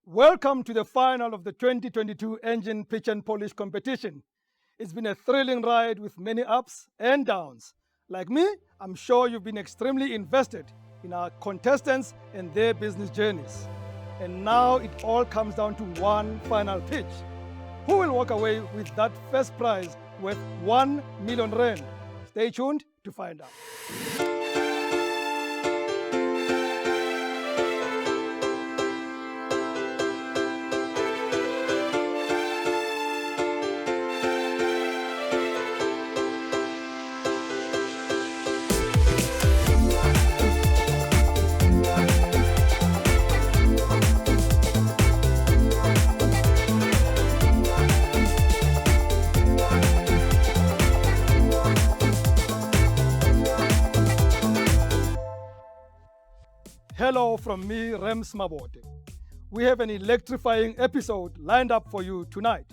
Welcome to the final of the 2022 Engen Pitch Polish competition. It's been a thrilling ride with many ups and downs. Like me, I'm sure you've been extremely invested in our contestants and their business journeys. And now it all comes down to one final pitch. Who will walk away with that first prize worth 1 million rand? Stay tuned to find out. Hello from me, Rems Mabote. We have an electrifying episode lined up for you tonight.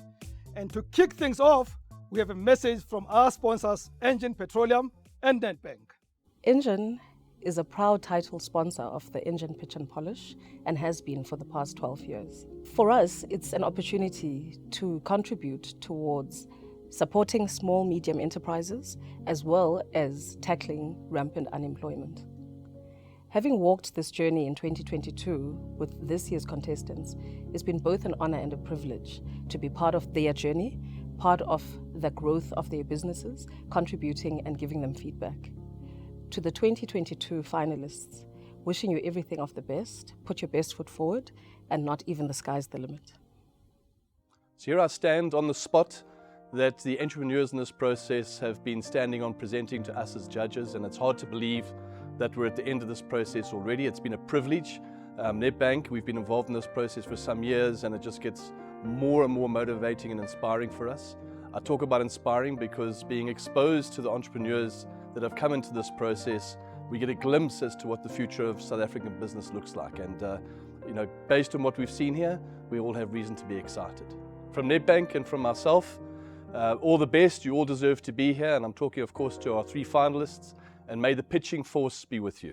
And to kick things off, we have a message from our sponsors, Engen Petroleum and Nedbank. Engen is a proud title sponsor of the Engen Pitch Polish and has been for the past 12 years. For us, it's an opportunity to contribute towards supporting small, medium enterprises as well as tackling rampant unemployment. Having walked this journey in 2022 with this year's contestants, it's been both an honor and a privilege to be part of their journey, part of the growth of their businesses, contributing and giving them feedback. To the 2022 finalists, wishing you everything of the best, put your best foot forward, and not even the sky's the limit. So here I stand on the spot that the entrepreneurs in this process have been standing on presenting to us as judges, and it's hard to believe that we're at the end of this process already. It's been a privilege. Nedbank, we've been involved in this process for some years, and it just gets more and more motivating and inspiring for us. I talk about inspiring because being exposed to the entrepreneurs that have come into this process, we get a glimpse as to what the future of South African business looks like. And based on what we've seen here, we all have reason to be excited. From Nedbank and from myself, all the best. You all deserve to be here, and I'm talking, of course, to our 3 finalists. And may the pitching force be with you.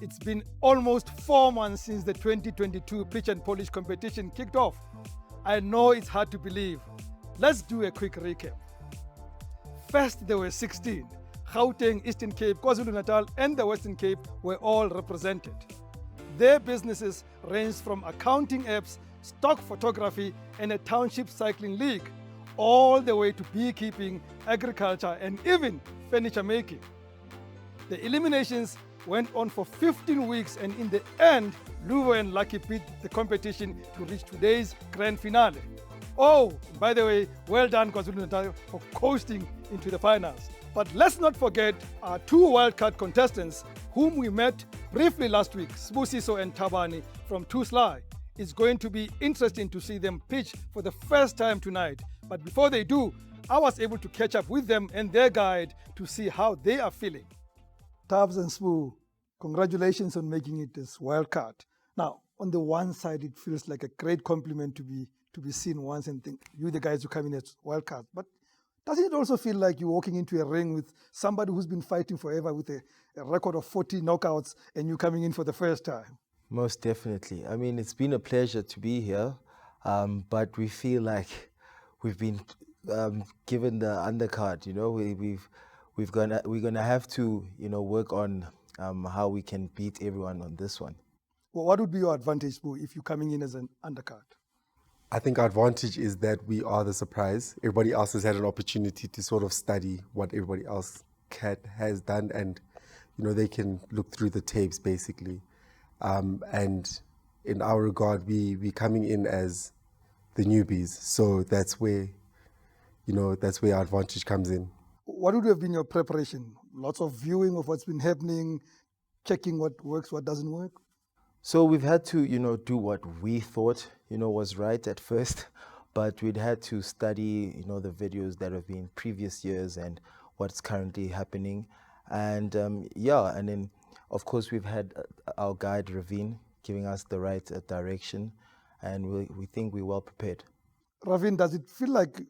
It's been almost 4 months since the 2022 Pitch and Polish competition kicked off. I know it's hard to believe. Let's do a quick recap. First, there were 16. Gauteng, Eastern Cape, KwaZulu-Natal, and the Western Cape were all represented. Their businesses ranged from accounting apps, stock photography, and a township cycling league, all the way to beekeeping, agriculture, and even furniture making. The eliminations went on for 15 weeks, and in the end, Luvo and Lucky beat the competition to reach today's grand finale. Oh, by the way, well done KwaZulu-Natal for coasting into the finals. But let's not forget our 2 wildcard contestants whom we met briefly last week, Sbusiso and Tabani from Tusla. It's going to be interesting to see them pitch for the first time tonight. But before they do, I was able to catch up with them and their guide to see how they are feeling. Tabs and Sbu, congratulations on making it this wildcard. Now, on the one side, it feels like a great compliment to be seen once and think, you the guys who come in as wildcard. But doesn't it also feel like you're walking into a ring with somebody who's been fighting forever with a record of 40 knockouts and you coming in for the first time? Most definitely. I mean, it's been a pleasure to be here, but we feel like we've been given the undercard. You know, we're gonna have to work on how we can beat everyone on this one. Well, what would be your advantage, Boo, if you're coming in as an undercard? I think our advantage is that we are the surprise. Everybody else has had an opportunity to sort of study what everybody else has done, and they can look through the tapes basically. And in our regard, we coming in as the newbies, so that's where our advantage comes in. What would have been your preparation? Lots of viewing of what's been happening, checking what works, what doesn't work? So we've had to, do what we thought, was right at first, but we'd had to study, the videos that have been previous years and what's currently happening. And and then, of course, we've had our guide, Ravin, giving us the right direction, and we think we're well prepared. Ravin, does it feel like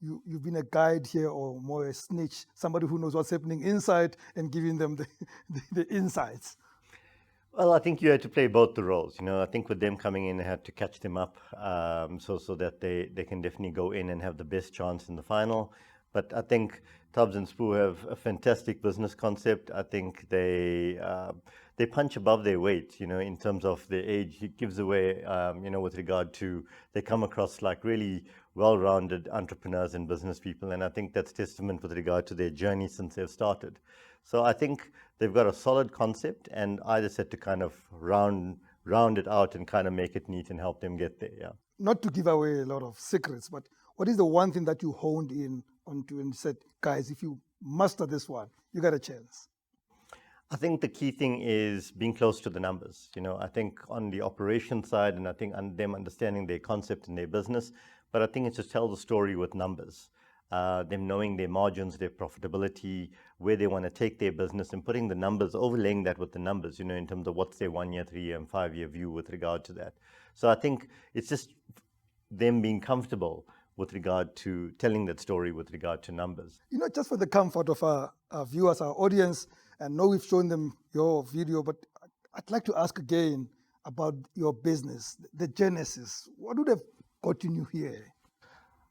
you've been a guide here, or more a snitch, somebody who knows what's happening inside and giving them the insights? Well, I think you had to play both the roles. I think with them coming in, I had to catch them up, so that they can definitely go in and have the best chance in the final. But I think Tubbs and Spoo have a fantastic business concept. I think they punch above their weight. In terms of their age, it gives away. With regard to they come across like really well-rounded entrepreneurs and business people, and I think that's testament with regard to their journey since they've started. So I think they've got a solid concept, and I just had to kind of round it out and kind of make it neat and help them get there. Yeah. Not to give away a lot of secrets, but what is the one thing that you honed in onto and said, guys, if you master this one, you got a chance? I think the key thing is being close to the numbers. I think on the operation side, and I think on them understanding their concept and their business, but I think it's to tell the story with numbers. Them knowing their margins, their profitability, where they want to take their business, and putting the numbers, overlaying that with the numbers, in terms of what's their 1 year, 3 year, and 5 year view with regard to that. So I think it's just them being comfortable with regard to telling that story with regard to numbers. Just for the comfort of our viewers, our audience, and know we've shown them your video, but I'd like to ask again about your business, the genesis. What would have gotten you here?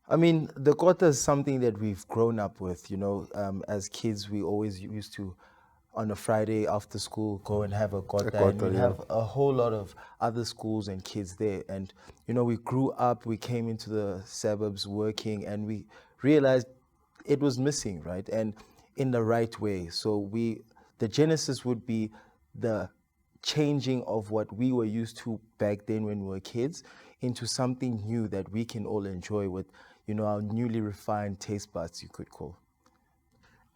I mean, the kota is something that we've grown up with. As kids, we always used to, on a Friday after school, go and have a kota, and we'd have a whole lot of other schools and kids there. And, we grew up, we came into the suburbs working, and we realized it was missing, right? And in the right way. So the genesis would be the changing of what we were used to back then when we were kids into something new that we can all enjoy with, our newly refined taste buds, you could call.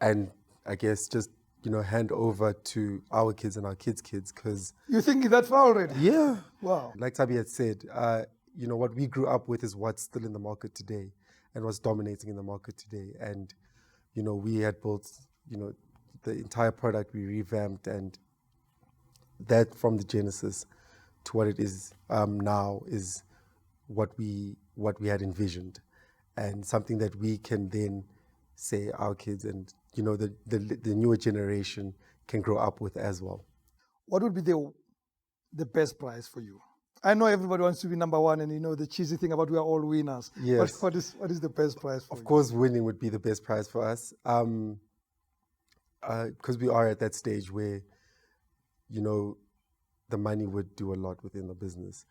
And I guess just, hand over to our kids and our kids' kids, because... You're thinking that far already? Yeah. Wow. Like Tabi had said, what we grew up with is what's still in the market today and what's dominating in the market today. And, we had built, the entire product, we revamped, and that from the genesis to what it is now is what we had envisioned, and something that we can then say our kids and the newer generation can grow up with as well. What would be the best prize for you? I know everybody wants to be number one, and the cheesy thing about we are all winners. Yes. But what is the best prize for you? Of course, winning would be the best prize for us, because we are at that stage where the money would do a lot within the business.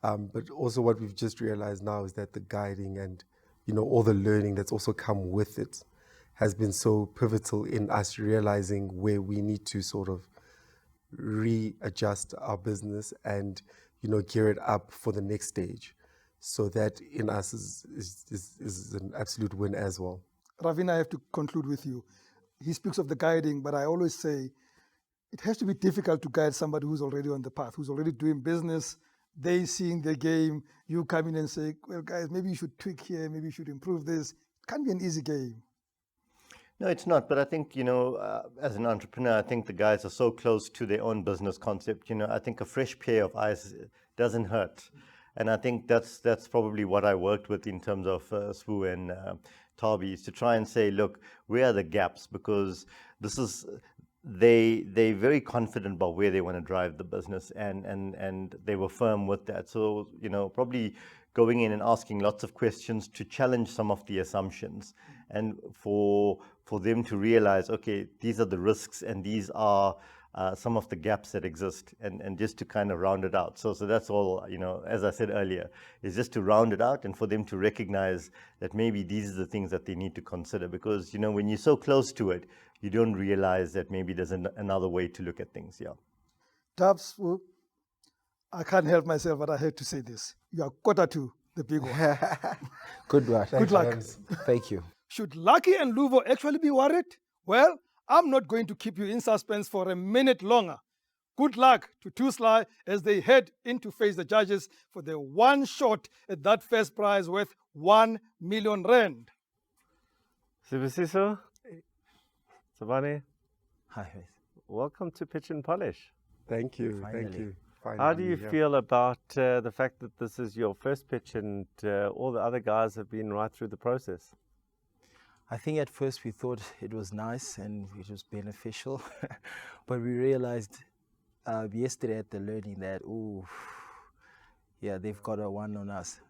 But also what we've just realized now is that the guiding and, all the learning that's also come with it has been so pivotal in us realizing where we need to sort of readjust our business and, gear it up for the next stage. So that in us is an absolute win as well. Ravina, I have to conclude with you. He speaks of the guiding, but I always say it has to be difficult to guide somebody who's already on the path, who's already doing business. They seeing the game, you come in and say, well, guys, maybe you should tweak here, maybe you should improve this. It can't be an easy game. No, it's not. But I think, as an entrepreneur, I think the guys are so close to their own business concept. I think a fresh pair of eyes doesn't hurt. And I think that's probably what I worked with in terms of Spoo and Tabi, is to try and say, look, where are the gaps? Because they're very confident about where they want to drive the business, and they were firm with that. So, probably going in and asking lots of questions to challenge some of the assumptions, and for them to realize, okay, these are the risks and these are some of the gaps that exist, and just to kind of round it out. So that's all, as I said earlier, is just to round it out and for them to recognize that maybe these are the things that they need to consider, because, when you're so close to it, you don't realize that maybe there's another way to look at things. Yeah. Tubbs, I can't help myself, but I have to say this. You are quarter to the big one. Good luck. Good luck. Thank you. Should Lucky and Luvo actually be worried? Well, I'm not going to keep you in suspense for a minute longer. Good luck to Too Sly as they head in to face the judges for their one shot at that first prize worth 1 million rand. Sibusiso, Sabane, Hi. welcome to Pitch and Polish. Thank you. Finally. Thank you. How do you Finally, yeah. feel about the fact that this is your first pitch and all the other guys have been right through the process? I think at first we thought it was nice and it was beneficial, but we realized yesterday at the learning that, ooh, yeah, they've got a one on us.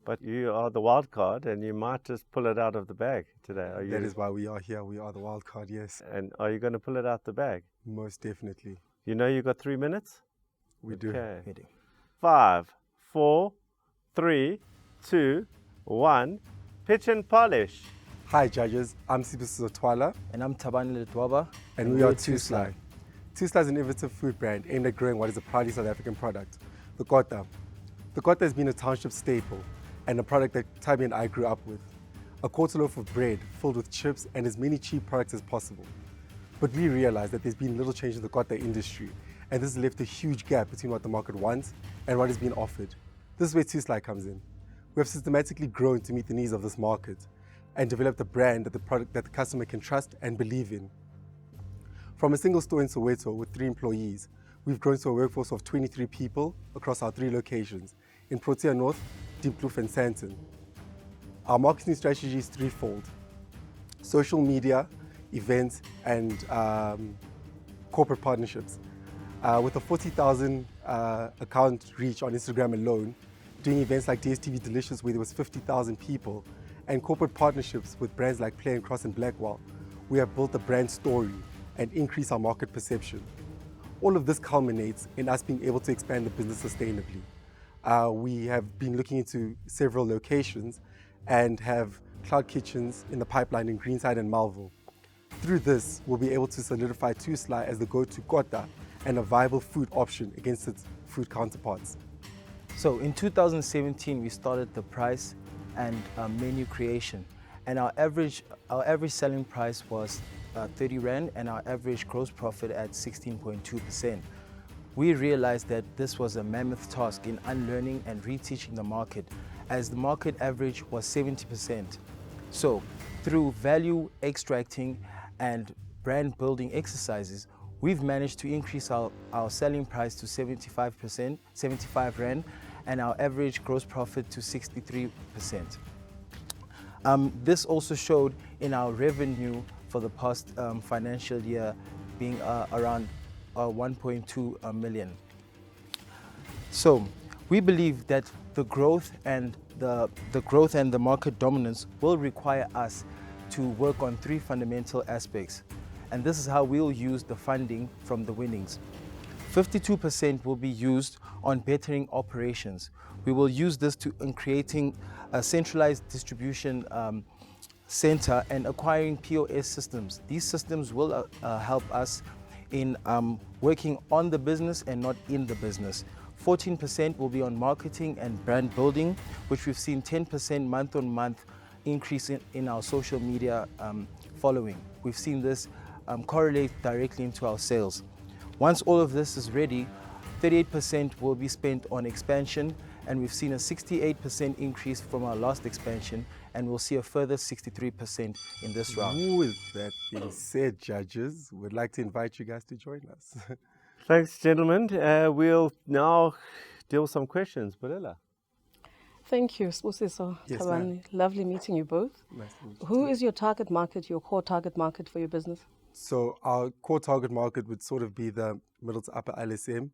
But you are the wild card, and you might just pull it out of the bag today. Are you? That is why we are here. We are the wild card, yes. And are you going to pull it out the bag? Most definitely. You know you got 3 minutes? We do. Okay. 5, 4, 3, 2, 1. Pitch and polish. Hi judges, I'm Sibusiso Twala. And I'm Tabani Letwaba. And we are Too Sly. Too Sly is an innovative food brand aimed at growing what is a proudly South African product, the kota. The kota has been a township staple and a product that Tabi and I grew up with. A quarter loaf of bread filled with chips and as many cheap products as possible. But we realized that there's been little change in the kota industry, and this has left a huge gap between what the market wants and what is being offered. This is where Too Sly comes in. We have systematically grown to meet the needs of this market and developed a brand that the customer can trust and believe in. From a single store in Soweto with 3 employees, we've grown to a workforce of 23 people across our 3 locations in Protea North, Diepkloof and Sandton. Our marketing strategy is threefold: social media, events, and corporate partnerships. With a 40,000 account reach on Instagram alone, doing events like DSTV Delicious where there was 50,000 people, and corporate partnerships with brands like Play and Cross and Blackwell, we have built a brand story and increased our market perception. All of this culminates in us being able to expand the business sustainably. We have been looking into several locations and have cloud kitchens in the pipeline in Greenside and Malville. Through this, we'll be able to solidify Too Sly as the go-to kota and a viable food option against its food counterparts. So in 2017, we started the price and menu creation, and our average selling price was 30 Rand and our average gross profit at 16.2%. We realized that this was a mammoth task in unlearning and reteaching the market, as the market average was 70%. So through value extracting and brand building exercises, we've managed to increase our selling price to 75 Rand, and our average gross profit to 63%. This also showed in our revenue for the past financial year being around 1.2 million. So we believe that the growth and the market dominance will require us to work on 3 fundamental aspects, and this is how we'll use the funding from the winnings. 52% will be used on bettering operations. We will use this in creating a centralized distribution center and acquiring POS systems. These systems will help us in working on the business and not in the business. 14% will be on marketing and brand building, which we've seen 10% month on month increase in our social media following. We've seen this correlate directly into our sales. Once all of this is ready, 38% will be spent on expansion, and we've seen a 68% increase from our last expansion, and we'll see a further 63% in this round. With that being said, judges, we'd like to invite you guys to join us. Thanks, gentlemen. We'll now deal with some questions. Barella. Thank you, Sibusiso, Yes, Tabani. Lovely meeting you both. Nice to meet you Who too. is your target market, your core target market for your business? So our core target market would sort of be the middle to upper LSM,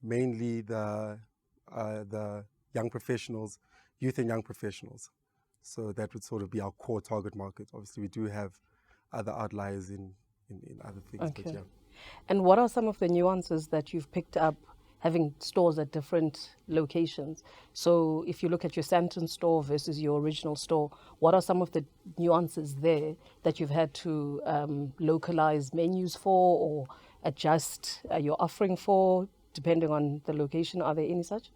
mainly the young professionals, youth and young professionals. So that would sort of be our core target market. Obviously, we do have other outliers in other things. Okay. But yeah. And what are some of the nuances that you've picked up having stores at different locations? So if you look at your Sandton store versus your original store, what are some of the nuances there that you've had to localize menus for or adjust your offering for, depending on the location? Are there any such?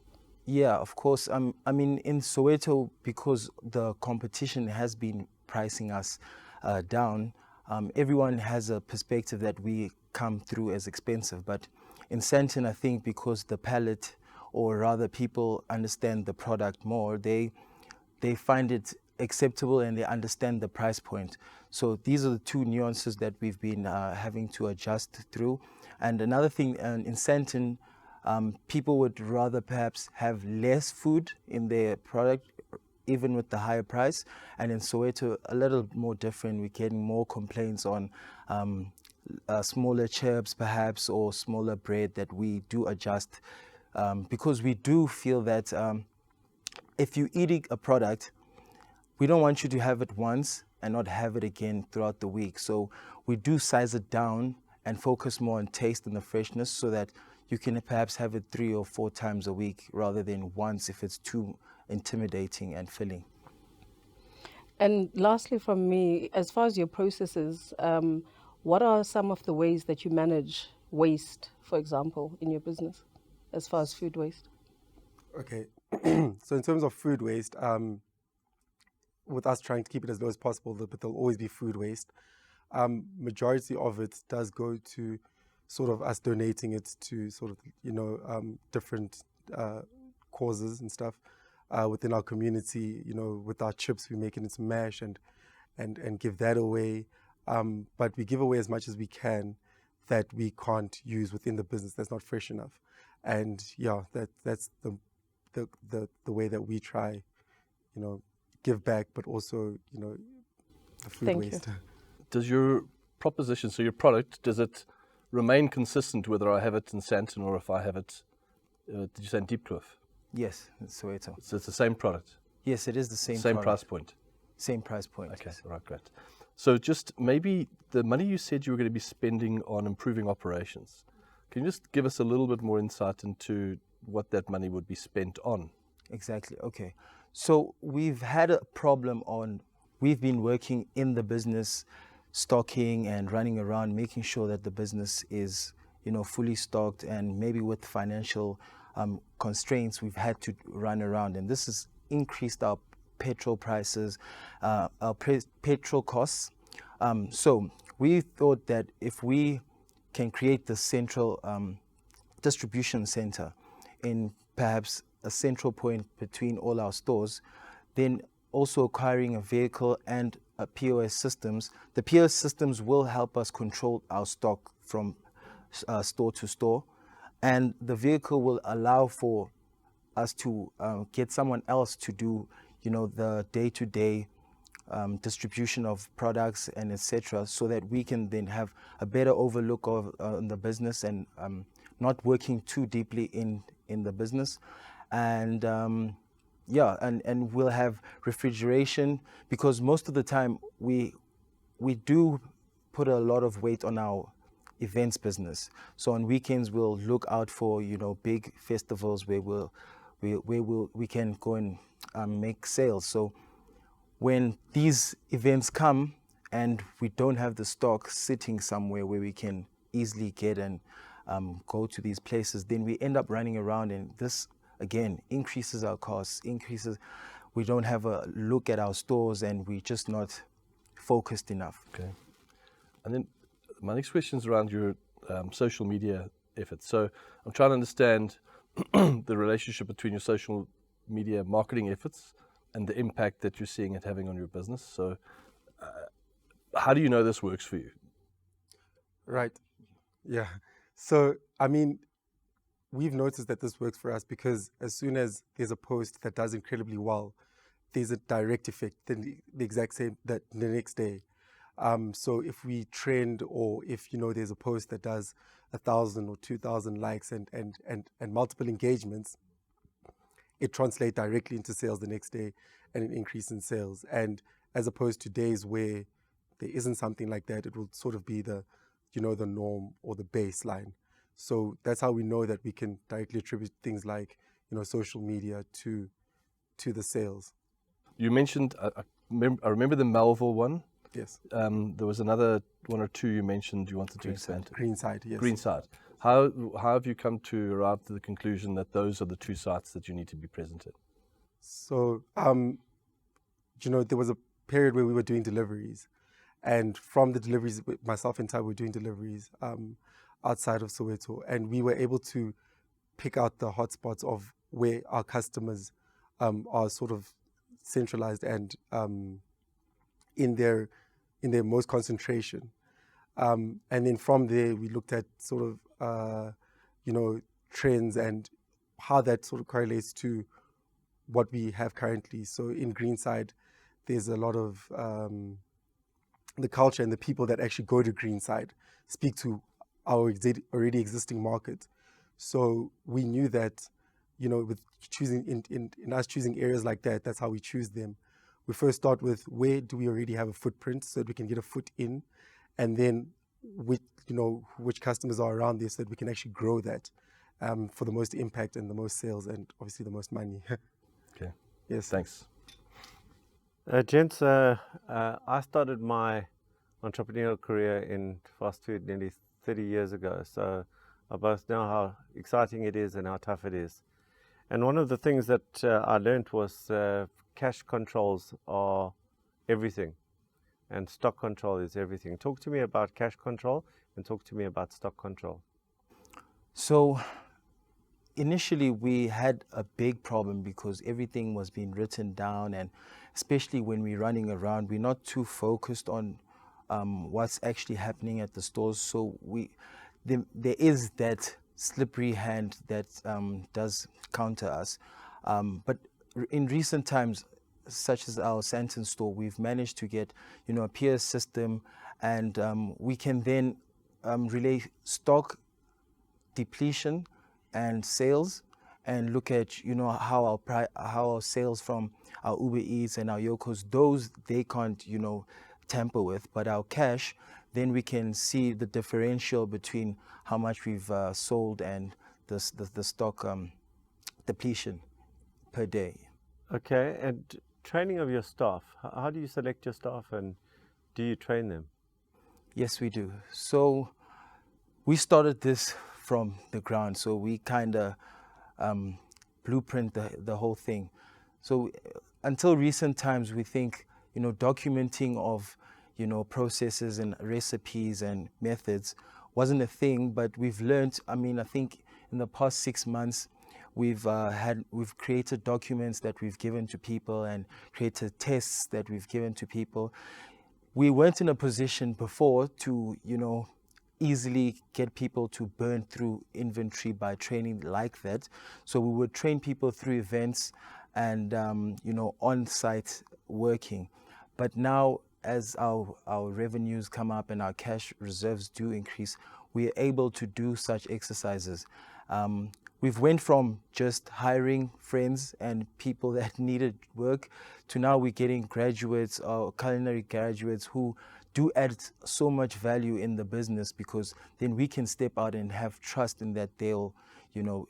Yeah, of course. I mean, in Soweto, because the competition has been pricing us down, everyone has a perspective that we come through as expensive. But in Sandton, I think because the palate, or rather people understand the product more, they find it acceptable and they understand the price point. So these are the 2 nuances that we've been having to adjust through. And another thing, in Sandton, people would rather perhaps have less food in their product, even with the higher price. And in Soweto, a little more different. We're getting more complaints on smaller chips perhaps, or smaller bread that we do adjust, because we do feel that if you're eating a product, we don't want you to have it once and not have it again throughout the week. So we do size it down and focus more on taste and the freshness, so that you can perhaps have it 3 or 4 times a week rather than once if it's too intimidating and filling. And lastly from me, as far as your processes, what are some of the ways that you manage waste, for example, in your business, as far as food waste? Okay, so in terms of food waste, with us trying to keep it as low as possible, but there'll always be food waste. Majority of it does go to sort of us donating it to sort of, different causes and stuff within our community. With our chips, we make it into mash and give that away. But we give away as much as we can that we can't use within the business, that's not fresh enough. And yeah, that's the way that we try, give back, but also, the food Thank waste. you. Does your proposition, so your product, does it remain consistent whether I have it in Sandton or if I have it, did you say in Diepkloof? Yes, it's Soweto. So it's the same product? Yes, it is the same Same product. price point? Same price point. Okay, Yes. right, great. So just maybe the money you said you were going to be spending on improving operations, can you just give us a little bit more insight into what that money would be spent on? Exactly. Okay. So we've had a problem we've been working in the business, stocking and running around, making sure that the business is, fully stocked, and maybe with financial constraints, we've had to run around, and this has increased our petrol prices, our petrol costs. So we thought that if we can create the central distribution center in perhaps a central point between all our stores, then also acquiring a vehicle and a POS systems. The POS systems will help us control our stock from store to store, and the vehicle will allow for us to get someone else to do, the day-to-day distribution of products and etc., so that we can then have a better overlook of the business and not working too deeply in the business. And and we'll have refrigeration, because most of the time we do put a lot of weight on our events business. So on weekends we'll look out for big festivals where we can go and make sales. So when these events come and we don't have the stock sitting somewhere where we can easily get and go to these places, then we end up running around, and this again increases our costs, we don't have a look at our stores, and we're just not focused enough. Okay. And then my next question is around your social media efforts. So I'm trying to understand the relationship between your social media marketing efforts and the impact that you're seeing it having on your business. So how do you know this works for you? Right. Yeah. So, we've noticed that this works for us because as soon as there's a post that does incredibly well, there's a direct effect, then the exact same that the next day. So if we trend, or if there's a post that does 1,000 or 2,000 likes and multiple engagements, it translates directly into sales the next day and an increase in sales. And as opposed to days where there isn't something like that, it will sort of be the the norm or the baseline. So that's how we know that we can directly attribute things like social media to the sales. You mentioned, I remember the Melville one. Yes. There was another one or two you mentioned you wanted to expand. Greenside, yes. Greenside. How have you come to arrive to the conclusion that those are the two sites that you need to be present in? So, there was a period where we were doing deliveries, and from the deliveries, myself and Ty were doing deliveries outside of Soweto, and we were able to pick out the hotspots of where our customers are sort of centralized and in their most concentration. And then from there, we looked at sort of, trends and how that sort of correlates to what we have currently. So in Greenside, there's a lot of the culture and the people that actually go to Greenside speak to our already existing market. So we knew that, you know, with choosing in us choosing areas like that, that's how we choose them. We first start with where do we already have a footprint so that we can get a foot in, and then which customers are around there so that we can actually grow that for the most impact and the most sales and obviously the most money. Okay. Yes. Thanks. Gents, I started my entrepreneurial career in fast food nearly 30 years ago, so I both know how exciting it is and how tough it is. And one of the things that I learned was cash controls are everything, and stock control is everything. Talk to me about cash control and talk to me about stock control. So initially we had a big problem because everything was being written down, and especially when we're running around, we're not too focused on what's actually happening at the stores. So there is that slippery hand that does counter us. But in recent times, such as our Santon store, we've managed to get, a peer system, and we can then relay stock depletion and sales, and look at how our sales from our Uber Eats and our Yokos, those they can't tamper with, but our cash, then we can see the differential between how much we've sold and the stock depletion per day. Okay, and training of your staff, how do you select your staff and do you train them? Yes, we do. So we started this from the ground, so we kind of blueprint the whole thing. So until recent times, we think documenting of processes and recipes and methods wasn't a thing, but we've learned. I think in the past 6 months, we've created documents that we've given to people and created tests that we've given to people. We weren't in a position before to easily get people to burn through inventory by training like that. So we would train people through events and on-site working. But now, as our revenues come up and our cash reserves do increase, we are able to do such exercises. We've went from just hiring friends and people that needed work to now we're getting graduates or culinary graduates who do add so much value in the business, because then we can step out and have trust in that they'll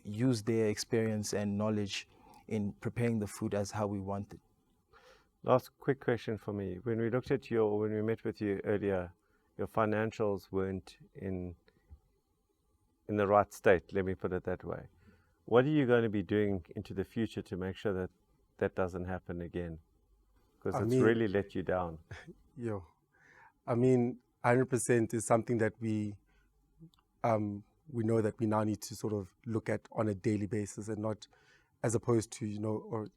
use their experience and knowledge in preparing the food as how we want it. Last quick question for me. When we looked at when we met with you earlier, your financials weren't in the right state, let me put it that way. What are you going to be doing into the future to make sure that that doesn't happen again? Because it's really let you down. 100% is something that we know that we now need to sort of look at on a daily basis, and not as opposed to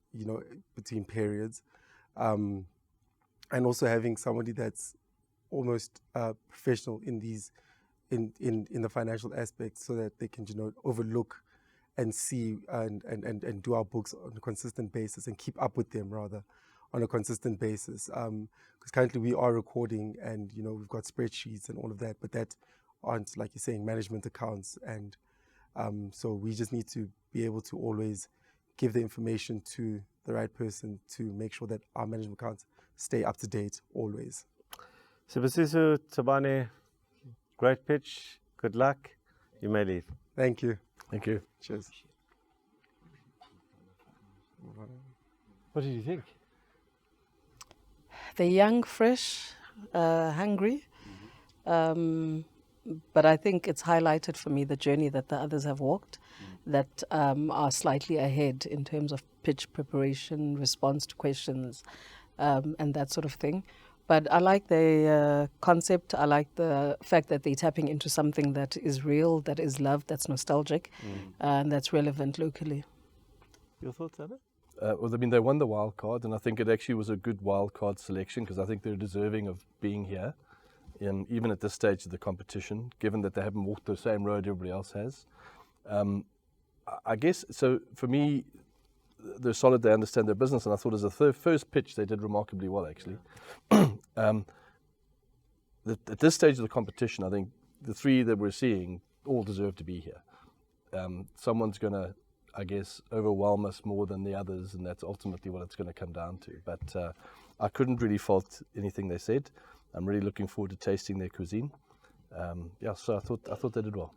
between periods. And also having somebody that's almost professional in the financial aspects, so that they can overlook and see and do our books on a consistent basis, and keep up with them rather on a consistent basis. Because currently we are recording, and we've got spreadsheets and all of that, but that aren't, like you're saying, management accounts. And so we just need to be able to always give the information to the right person to make sure that our management accounts stay up to date always. Sibusiso Tabane, great pitch. Good luck. You may leave. Thank you. Thank you. Cheers. What did you think? They're young, fresh, hungry. But I think it's highlighted for me the journey that the others have walked, that are slightly ahead in terms of pitch preparation, response to questions, and that sort of thing. But I like the concept. I like the fact that they're tapping into something that is real, that is loved, that's nostalgic, and that's relevant locally. Your thoughts, Anna? They won the Wildcard, and I think it actually was a good Wildcard selection, because I think they're deserving of being here, even at this stage of the competition, given that they haven't walked the same road everybody else has. I guess, so for me, they're solid, they understand their business, and I thought as a first pitch they did remarkably well, actually. at this stage of the competition, I think the three that we're seeing all deserve to be here. Someone's going to, I guess, overwhelm us more than the others, and that's ultimately what it's going to come down to. But I couldn't really fault anything they said. I'm really looking forward to tasting their cuisine. So I thought they did well.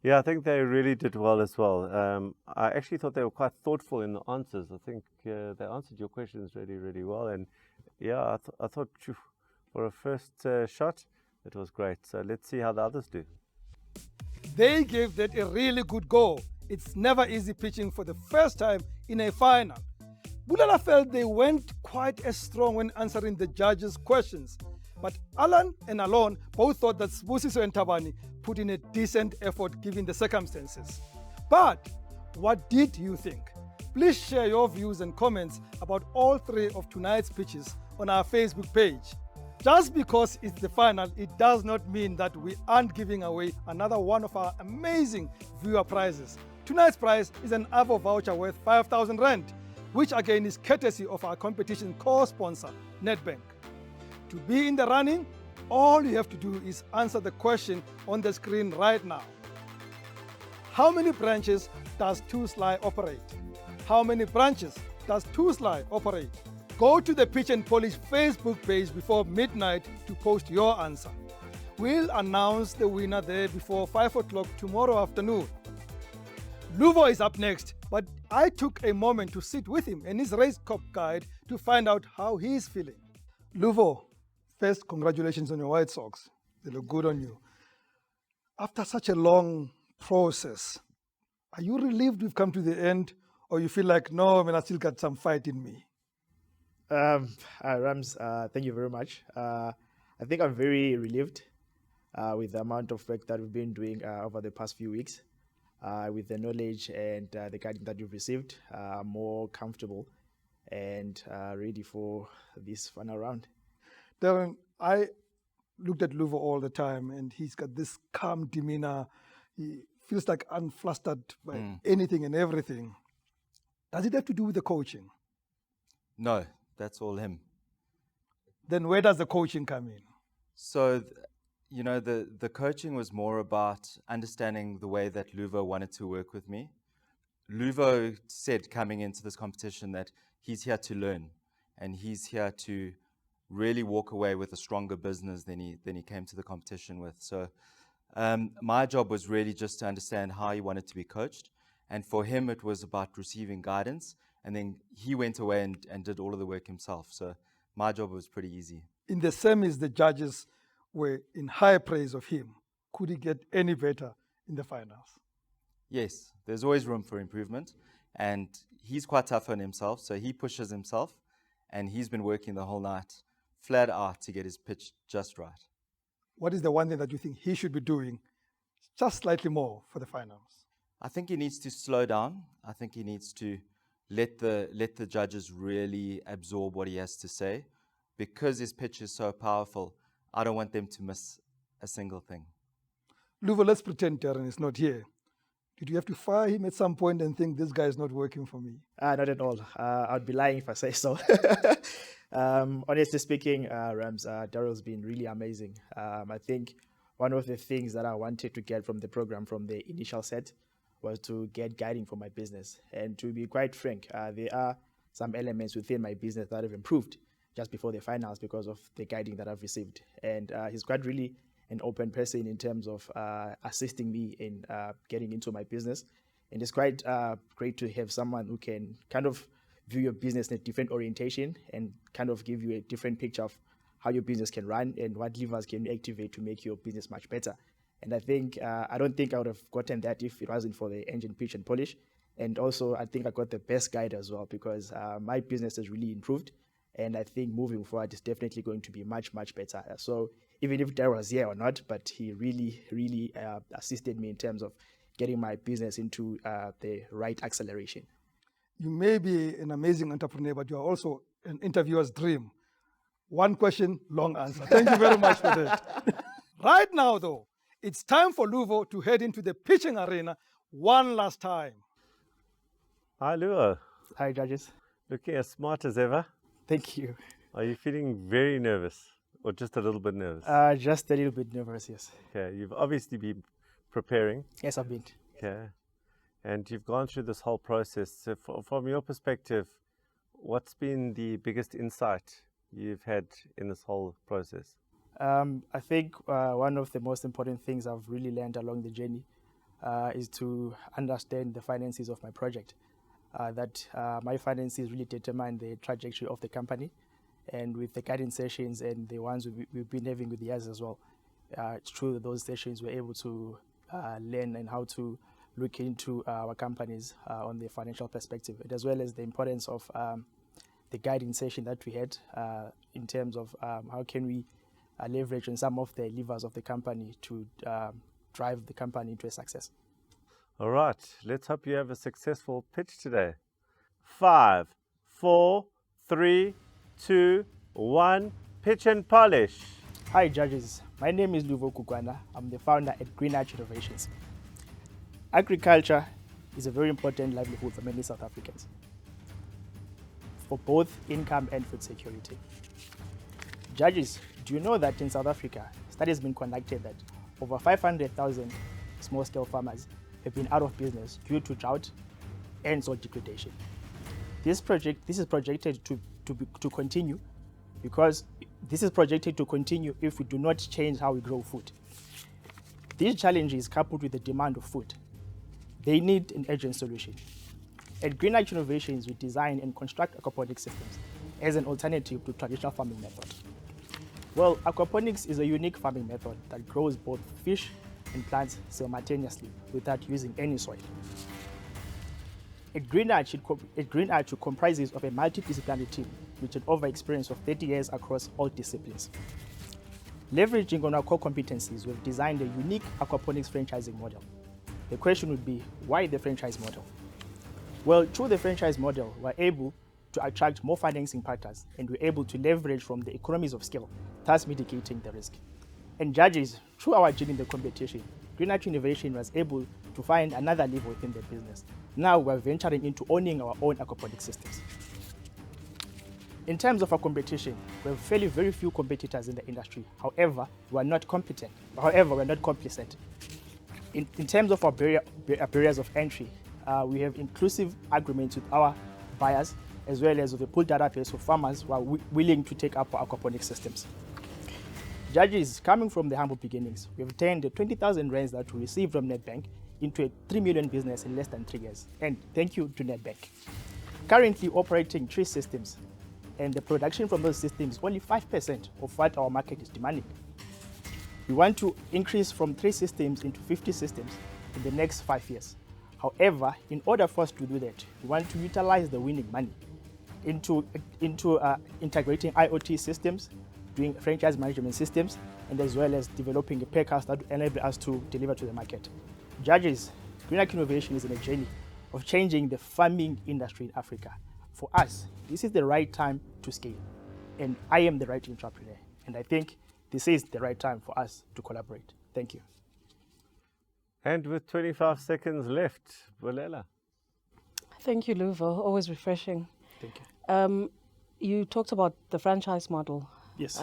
Yeah, I think they really did well as well. I actually thought they were quite thoughtful in the answers. I think they answered your questions really, really well. And yeah, I thought phew, for a first shot, it was great. So let's see how the others do. They gave that a really good go. It's never easy pitching for the first time in a final. Bulala felt they went quite as strong when answering the judges' questions. But Alan and Alon both thought that Sbusiso and Tabani put in a decent effort given the circumstances. But what did you think? Please share your views and comments about all three of tonight's pitches on our Facebook page. Just because it's the final, it does not mean that we aren't giving away another one of our amazing viewer prizes. Tonight's prize is an Avo voucher worth 5,000 Rand, which again is courtesy of our competition co-sponsor, Nedbank. To be in the running, all you have to do is answer the question on the screen right now. How many branches does Two Sly operate? How many branches does Two Sly operate? Go to the Pitch and Polish Facebook page before midnight to post your answer. We'll announce the winner there before 5 o'clock tomorrow afternoon. Luvo is up next, but I took a moment to sit with him and his race cop guide to find out how he's feeling. Luvo, first, congratulations on your White Sox. They look good on you. After such a long process, are you relieved we've come to the end, or you feel like, no, man, I still got some fight in me? Rams, thank you very much. I think I'm very relieved with the amount of work that we've been doing over the past few weeks. With the knowledge and the guidance that you've received, I'm more comfortable and ready for this final round. Darren, I looked at Luvo all the time, and he's got this calm demeanor. He feels like unflustered by anything and everything. Does it have to do with the coaching? No, that's all him. Then where does the coaching come in? So, the coaching was more about understanding the way that Luvo wanted to work with me. Luvo said coming into this competition that he's here to learn, and he's here to really walk away with a stronger business than he came to the competition with. So my job was really just to understand how he wanted to be coached. And for him, it was about receiving guidance. And then he went away and did all of the work himself. So my job was pretty easy. In the semis, the judges were in high praise of him. Could he get any better in the finals? Yes, there's always room for improvement. And he's quite tough on himself. So he pushes himself. And he's been working the whole night, flat out, to get his pitch just right. What is the one thing that you think he should be doing just slightly more for the finals? I think he needs to slow down. I think he needs to let the judges really absorb what he has to say. Because his pitch is so powerful, I don't want them to miss a single thing. Luvo, let's pretend Darren is not here. Did you have to fire him at some point and think this guy is not working for me? Not at all. I'd be lying if I say so. Honestly speaking, Rams, Darryl's been really amazing. I think one of the things that I wanted to get from the program from the initial set was to get guiding for my business. And to be quite frank, there are some elements within my business that have improved just before the finals because of the guiding that I've received. And he's quite really an open person in terms of assisting me in getting into my business. And it's quite great to have someone who can kind of view your business in a different orientation and kind of give you a different picture of how your business can run and what levers can you activate to make your business much better. And I think, I don't think I would have gotten that if it wasn't for the Engen Pitch and Polish. And also, I think I got the best guide as well because my business has really improved. And I think moving forward is definitely going to be much, much better. So even if Darryl was here or not, but he really, really assisted me in terms of getting my business into the right acceleration. You may be an amazing entrepreneur, but you are also an interviewer's dream. One question, long answer. Thank you very much for that. Right now, though, it's time for Luvo to head into the pitching arena one last time. Hi, Luvo. Hi, judges. Looking as smart as ever. Thank you. Are you feeling very nervous? or just a little bit nervous? Just a little bit nervous, yes. Okay, you've obviously been preparing. Yes, I've been. Okay, and you've gone through this whole process. So from your perspective, what's been the biggest insight you've had in this whole process? I think one of the most important things I've really learned along the journey is to understand the finances of my project. That my finances really determine the trajectory of the company, and with the guidance sessions and the ones we've been having with the others as well, through those sessions we're able to learn and how to look into our companies on the financial perspective, and as well as the importance of the guiding session that we had in terms of how can we leverage on some of the levers of the company to drive the company into a success. All right, let's hope you have a successful pitch today. 5, 4, 3, 2, 1, pitch and polish. Hi judges, my name is Luvo. I'm the founder at Green Arch Innovations. Agriculture is a very important livelihood for many South Africans, for both income and food security. Judges, do you know that in South Africa, studies have been conducted that over 500,000 small-scale farmers have been out of business due to drought and soil degradation. This is projected to continue, because this is projected to continue if we do not change how we grow food. These challenges, coupled with the demand of food, they need an urgent solution. At Green Arch Innovations, we design and construct aquaponics systems as an alternative to traditional farming method. Well, aquaponics is a unique farming method that grows both fish and plants simultaneously without using any soil. At Green Arch, it comprises of a multidisciplinary team with an over experience of 30 years across all disciplines. Leveraging on our core competencies, we've designed a unique aquaponics franchising model. The question would be, why the franchise model? Well, through the franchise model, we're able to attract more financing partners, and we're able to leverage from the economies of scale, thus mitigating the risk. And judges, through our journey in the competition, Green Arch Innovation was able to find another level within the business. Now we're venturing into owning our own aquaponic systems. In terms of our competition, we have very few competitors in the industry. However, we're not competent. However, we're not complacent. In terms of our barriers of entry, we have inclusive agreements with our buyers, as well as with a pool database of farmers who are willing to take up our aquaponic systems. Judges, coming from the humble beginnings, we have turned the 20,000 rands that we received from Nedbank into a 3 million business in less than 3 years. And thank you to Nedbank. Currently operating 3 systems, and the production from those systems is only 5% of what our market is demanding. We want to increase from 3 systems into 50 systems in the next 5 years. However, in order for us to do that, we want to utilize the winning money into integrating IoT systems, doing franchise management systems, and as well as developing a pack house that will enable us to deliver to the market. Judges, Green Arch Innovation is in a journey of changing the farming industry in Africa. For us, this is the right time to scale, and I am the right entrepreneur, and I think this is the right time for us to collaborate. Thank you. And with 25 seconds left, Bolela. Thank you, Luvo. Always refreshing. Thank you. You talked about the franchise model. Yes.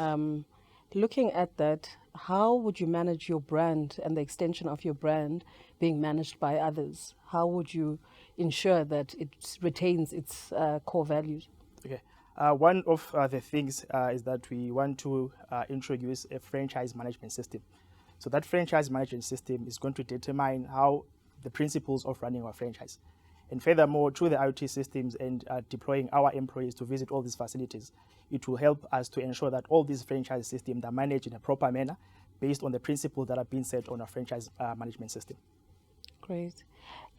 Looking at that, how would you manage your brand and the extension of your brand being managed by others? How would you ensure that it retains its core values? Okay. One of the things is that we want to introduce a franchise management system. So that franchise management system is going to determine how the principles of running our franchise. And furthermore, through the IoT systems and deploying our employees to visit all these facilities, it will help us to ensure that all these franchise systems are managed in a proper manner based on the principles that have been set on our franchise management system. Great.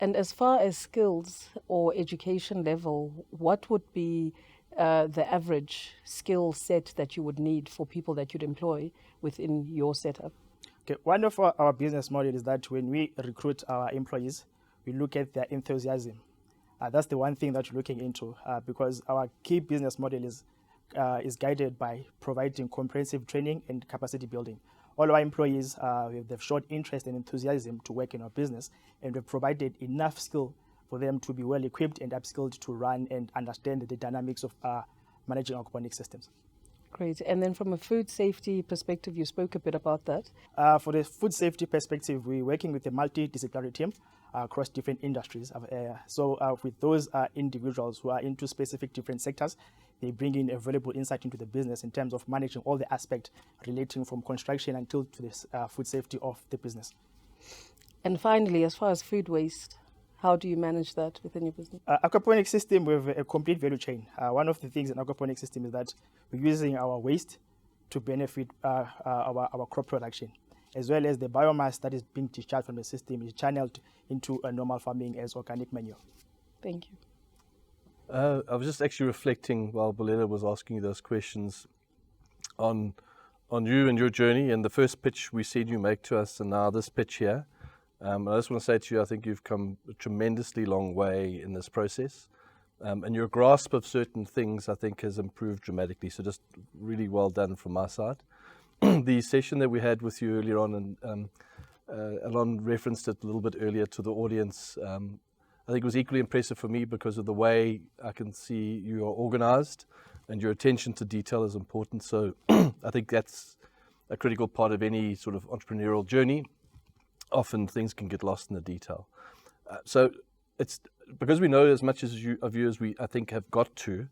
And as far as skills or education level, what would be the average skill set that you would need for people that you'd employ within your setup? Okay. One of our business model is that when we recruit our employees, we look at their enthusiasm. That's the one thing that we're looking into because our key business model is guided by providing comprehensive training and capacity building. All our employees they've showed interest and enthusiasm to work in our business, and we've provided enough skill for them to be well equipped and upskilled to run and understand the dynamics of managing aquaponic systems. Great. And then from a food safety perspective, you spoke a bit about that. For the food safety perspective, we're working with a multidisciplinary team across different industries. With those individuals who are into specific different sectors, they bring in a valuable insight into the business in terms of managing all the aspects relating from construction until to the food safety of the business. And finally, as far as food waste, how do you manage that within your business? Aquaponic system, we have a complete value chain. One of the things in aquaponic system is that we're using our waste to benefit our crop production, as well as the biomass that is being discharged from the system is channeled into a normal farming as organic manure. Thank you. I was just actually reflecting while Bolela was asking you those questions on you and your journey, and the first pitch we seen you make to us, and now this pitch here. I just want to say to you, I think you've come a tremendously long way in this process, and your grasp of certain things, I think, has improved dramatically. So just really well done from my side. The session that we had with you earlier on, and Alon referenced it a little bit earlier to the audience, I think it was equally impressive for me because of the way I can see you are organized and your attention to detail is important. So I think that's a critical part of any sort of entrepreneurial journey. Often things can get lost in the detail. So it's because we know as much as you as we, I think, have got to.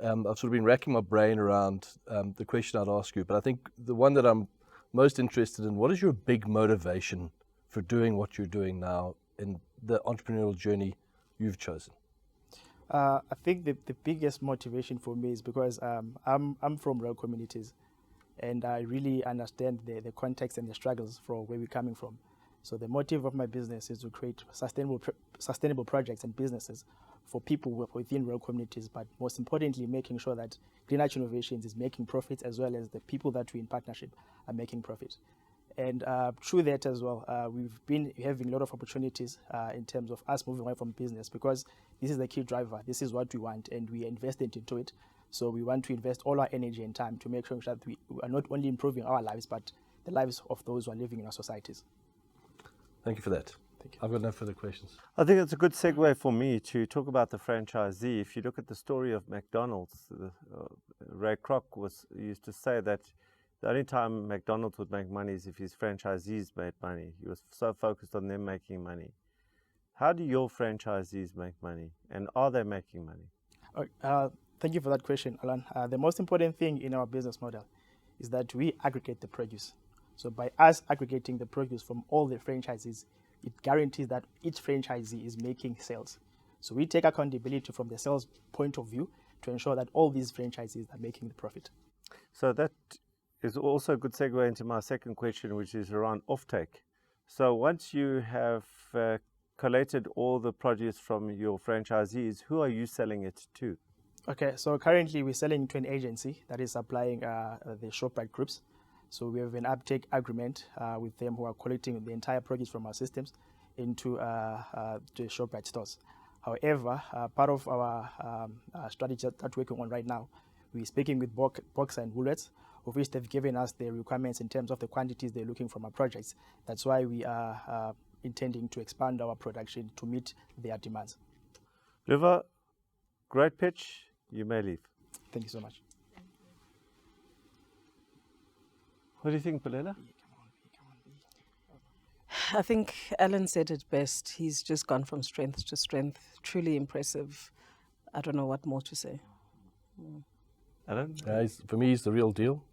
I've sort of been racking my brain around the question I'd ask you, but I think the one that I'm most interested in, what is your big motivation for doing what you're doing now in the entrepreneurial journey you've chosen? I think the biggest motivation for me is because I'm from rural communities, and I really understand the context and the struggles from where we're coming from. So the motive of my business is to create sustainable projects and businesses for people within rural communities, but most importantly, making sure that Green Arch Innovations is making profits as well as the people that we in partnership are making profit. And through that as well, we've been having a lot of opportunities in terms of us moving away from business, because this is the key driver. This is what we want, and we are invested into it. So we want to invest all our energy and time to make sure that we are not only improving our lives, but the lives of those who are living in our societies. Thank you for that. Thank you. I've got no further questions. I think it's a good segue for me to talk about the franchisee. If you look at the story of McDonald's, Ray Kroc used to say that the only time McDonald's would make money is if his franchisees made money. He was so focused on them making money. How do your franchisees make money, and are they making money? Thank you for that question, Alan. The most important thing in our business model is that we aggregate the produce. So by us aggregating the produce from all the franchises, it guarantees that each franchisee is making sales. So we take accountability from the sales point of view to ensure that all these franchisees are making the profit. So that is also a good segue into my second question, which is around offtake. So once you have collated all the produce from your franchisees, who are you selling it to? Okay, so currently we're selling to an agency that is supplying the ShopRite groups. So we have an uptake agreement with them who are collecting the entire produce from our systems into the ShopRite stores. However, part of our strategy that we're working on right now, we're speaking with Boxer and Woolworths, of which they've given us the requirements in terms of the quantities they're looking from our projects. That's why we are intending to expand our production to meet their demands. Luvo, great pitch. You may leave. Thank you so much. What do you think, Bolela? I think Alan said it best. He's just gone from strength to strength. Truly impressive. I don't know what more to say. Alan? For me, he's the real deal.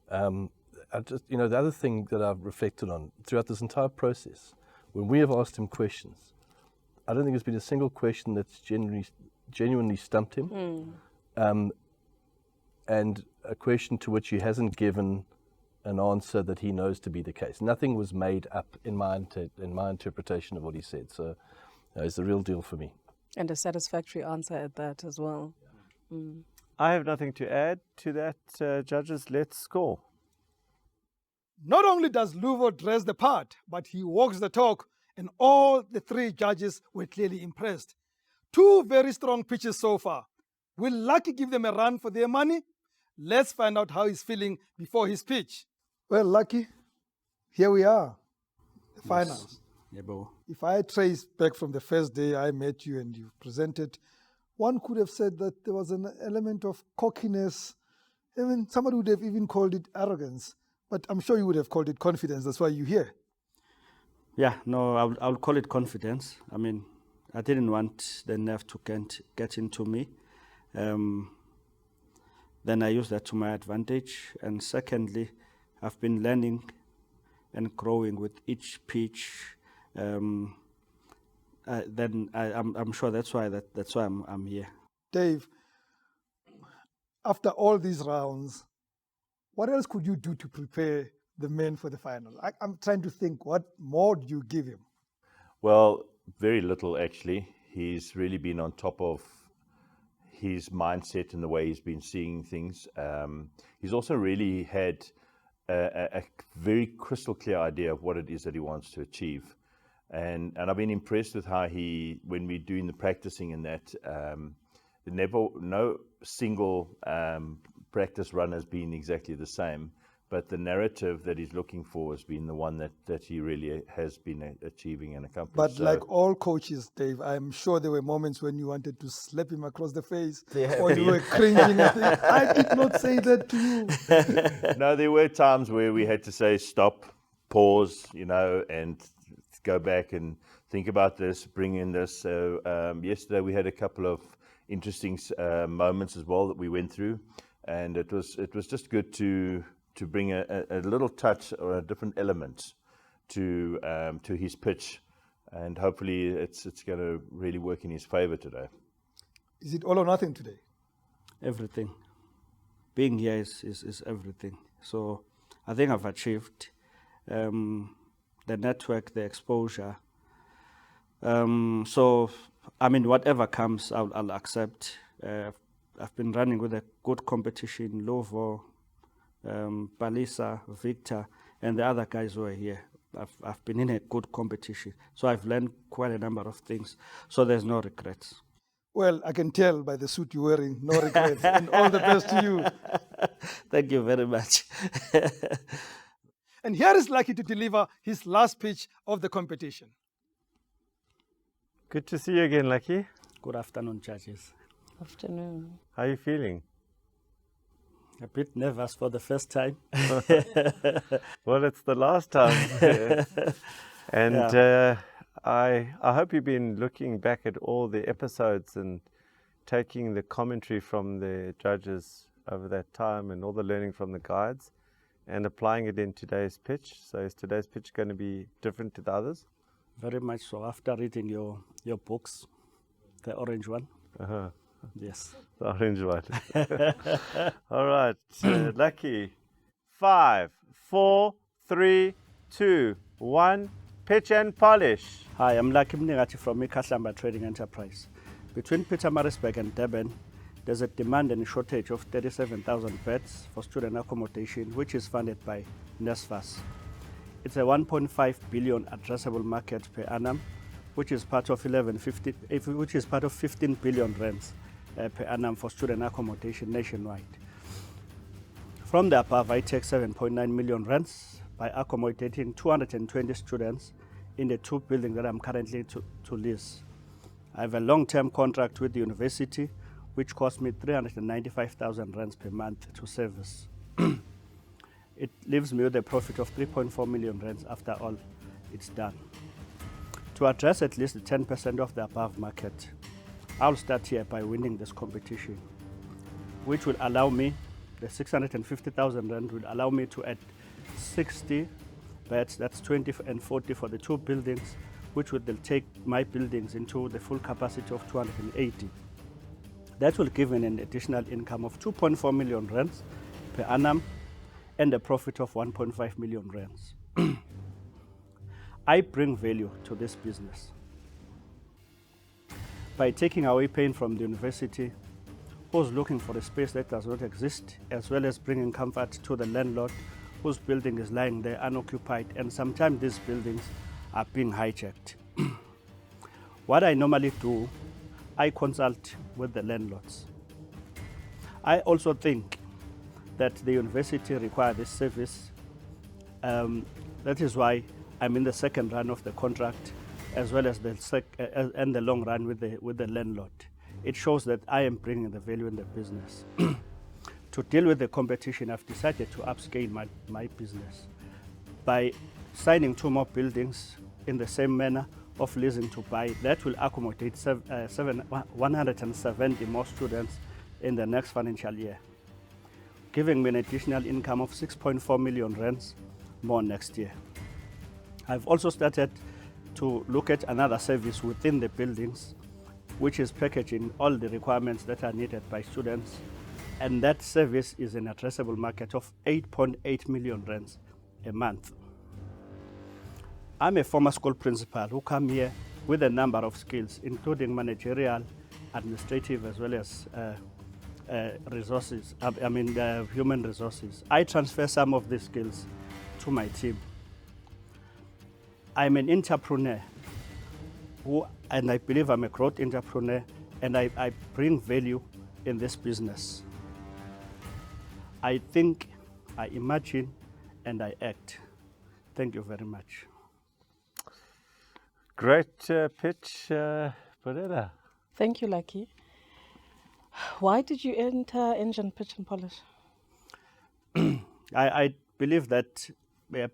The other thing that I've reflected on throughout this entire process, when we have asked him questions, I don't think there's been a single question that's genuinely stumped him, and a question to which he hasn't given an answer that he knows to be the case. Nothing was made up in my interpretation of what he said. So it's the real deal for me. And a satisfactory answer at that as well. I have nothing to add to that. Judges, let's score. Not only does Luvo dress the part, but he walks the talk, and all the three judges were clearly impressed. Two very strong pitches so far. Will Lucky give them a run for their money? Let's find out how he's feeling before his pitch. Well, Lucky, here we are, the finals. Yeah, bro. If I trace back from the first day I met you and you presented, one could have said that there was an element of cockiness I mean, somebody would have even called it arrogance, but I'm sure you would have called it confidence. That's why you're here. Yeah, no, I would call it confidence. I mean, I didn't want the nerve to get into me. Then I used that to my advantage. And secondly, I've been learning and growing with each pitch. I'm sure that's why I'm here. Dave, after all these rounds, what else could you do to prepare the men for the final? I'm trying to think, what more do you give him? Well, very little actually. He's really been on top of his mindset and the way he's been seeing things. He's also really had a very crystal clear idea of what it is that he wants to achieve. And I've been impressed with how when we're doing the practicing in that, no single practice run has been exactly the same, but the narrative that he's looking for has been the one that he really has been achieving and accomplishing. But like all coaches, Dave, I'm sure there were moments when you wanted to slap him across the face, or you were cringing. I did not say that to you. No, there were times where we had to say stop, pause, and go back and think about this, bring in this. So yesterday we had a couple of interesting moments as well that we went through, and it was just good to bring a little touch or a different element to his pitch, and hopefully it's going to really work in his favor today. Is it all or nothing today? Everything. Being here is everything. So I think I've achieved the network, the exposure. So I mean, whatever comes, I'll accept. I've been running with a good competition, Luvo, Balisa, Victor, and the other guys who are here. I've been in a good competition, so I've learned quite a number of things. So there's no regrets. Well, I can tell by the suit you're wearing, no regrets, and all the best to you. Thank you very much. And here is Lucky to deliver his last pitch of the competition. Good to see you again, Lucky. Good afternoon, judges. Afternoon. How are you feeling? A bit nervous for the first time. Well, it's the last time. And yeah. I hope you've been looking back at all the episodes and taking the commentary from the judges over that time and all the learning from the guides and applying it in today's pitch. So is today's pitch going to be different to the others? Very much so. After reading your books, the orange one. Uh-huh. Yes. The orange one. All right. Lucky. 5, 4, 3, 2, 1. Pitch and polish. Hi, I'm Lucky Mningati from Mikahlamba Trading Enterprise. Between Pietermaritzburg and Durban, there's a demand and shortage of 37,000 beds for student accommodation, which is funded by NSFAS. It's a 1.5 billion addressable market per annum, which is part of 15 billion rents per annum for student accommodation nationwide. From the above, I take 7.9 million rents by accommodating 220 students in the 2 buildings that I'm currently to lease. I have a long-term contract with the university, which costs me 395,000 rents per month to service. It leaves me with a profit of 3.4 million rents after all it's done. To address at least 10% of the above market, I'll start here by winning this competition, which will allow me, the 650,000 rand will allow me to add 60 beds, that's 20 and 40 for the 2 buildings, which will take my buildings into the full capacity of 280. That will give me an additional income of 2.4 million rands per annum and a profit of 1.5 million rands. I bring value to this business by taking away pain from the university, who's looking for a space that does not exist, as well as bringing comfort to the landlord whose building is lying there unoccupied, and sometimes these buildings are being hijacked. What I normally do, I consult with the landlords. I also think that the university requires this service. That is why I'm in the second run of the contract, as well as and the long run with the landlord. It shows that I am bringing the value in the business. To deal with the competition, I've decided to upscale my business by signing 2 more buildings in the same manner of leasing to buy. That will accommodate 170 more students in the next financial year, giving me an additional income of 6.4 million rands more next year. I've also started to look at another service within the buildings, which is packaging all the requirements that are needed by students. And that service is an addressable market of 8.8 million rands a month. I'm a former school principal who come here with a number of skills, including managerial, administrative, as well as resources, human resources. I transfer some of these skills to my team. I'm an entrepreneur and I believe I'm a growth entrepreneur, and I bring value in this business. I think, I imagine, and I act. Thank you very much. Great pitch, Pereira. Thank you, Lucky. Why did you enter Engen Pitch Polish? I believe that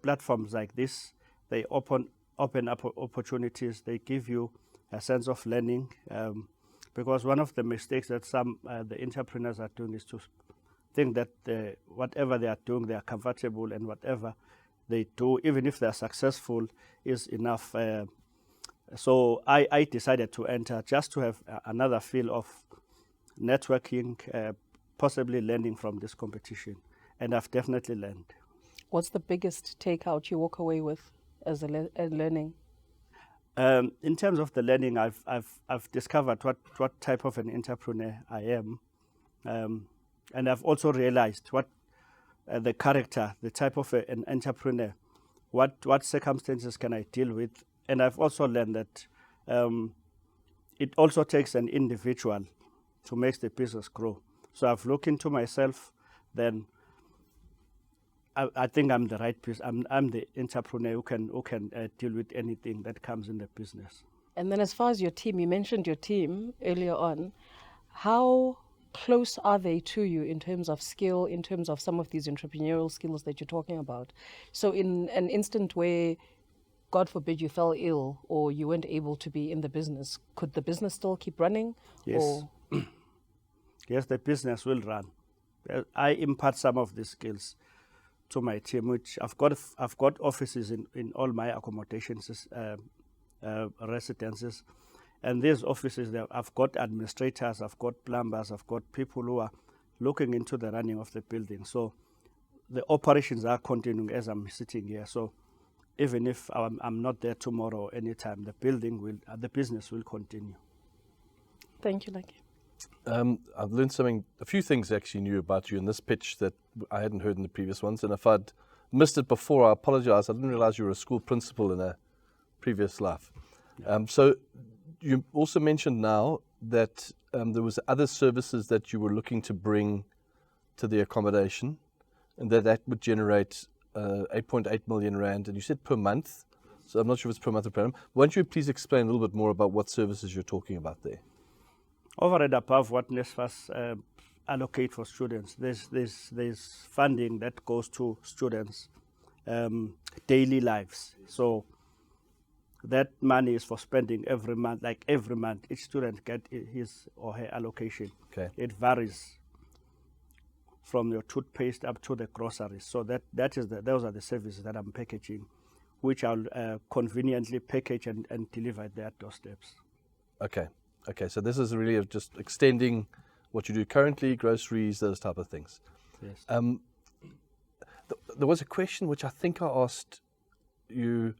platforms like this, they open up opportunities. They give you a sense of learning. Because one of the mistakes that some the entrepreneurs are doing is to think that whatever they are doing, they are comfortable, and whatever they do, even if they are successful, is enough. So I decided to enter just to have another feel of networking, possibly learning from this competition. And I've definitely learned. What's the biggest takeout you walk away with as a learning? In terms of the learning, I've discovered what type of an entrepreneur I am. And I've also realized what the character, the type of an entrepreneur, what circumstances can I deal with. And I've also learned that it also takes an individual to make the business grow. So I've looked into myself, then I think I'm the right person. I'm the entrepreneur who can deal with anything that comes in the business. And then as far as your team, you mentioned your team earlier on. How close are they to you in terms of skill, in terms of some of these entrepreneurial skills that you're talking about? So in an instant where, God forbid, you fell ill or you weren't able to be in the business, could the business still keep running? Yes. Or? Yes, the business will run. I impart some of these skills to my team, which I've got offices in all my accommodations, residences, and these offices, I've got administrators, I've got plumbers, I've got people who are looking into the running of the building. So the operations are continuing as I'm sitting here. So even if I'm not there tomorrow or anytime, the business will continue. Thank you, Lucky. I've learned a few things actually new about you in this pitch that I hadn't heard in the previous ones. And if I'd missed it before, I apologize. I didn't realize you were a school principal in a previous life. Yeah. So you also mentioned now that there was other services that you were looking to bring to the accommodation, and that would generate 8.8 million rand. And you said per month, so I'm not sure if it's per month or per annum. Why don't you please explain a little bit more about what services you're talking about there? Over and above what NSFAS allocate for students, there's funding that goes to students' daily lives. So that money is for spending every month. Like every month, each student get his or her allocation. Okay. It varies from your toothpaste up to the groceries. So those are the services that I'm packaging, which I'll conveniently package and deliver at their doorsteps. Okay. Okay, so this is really just extending what you do currently, groceries, those type of things. Yes. There was a question which I think I asked you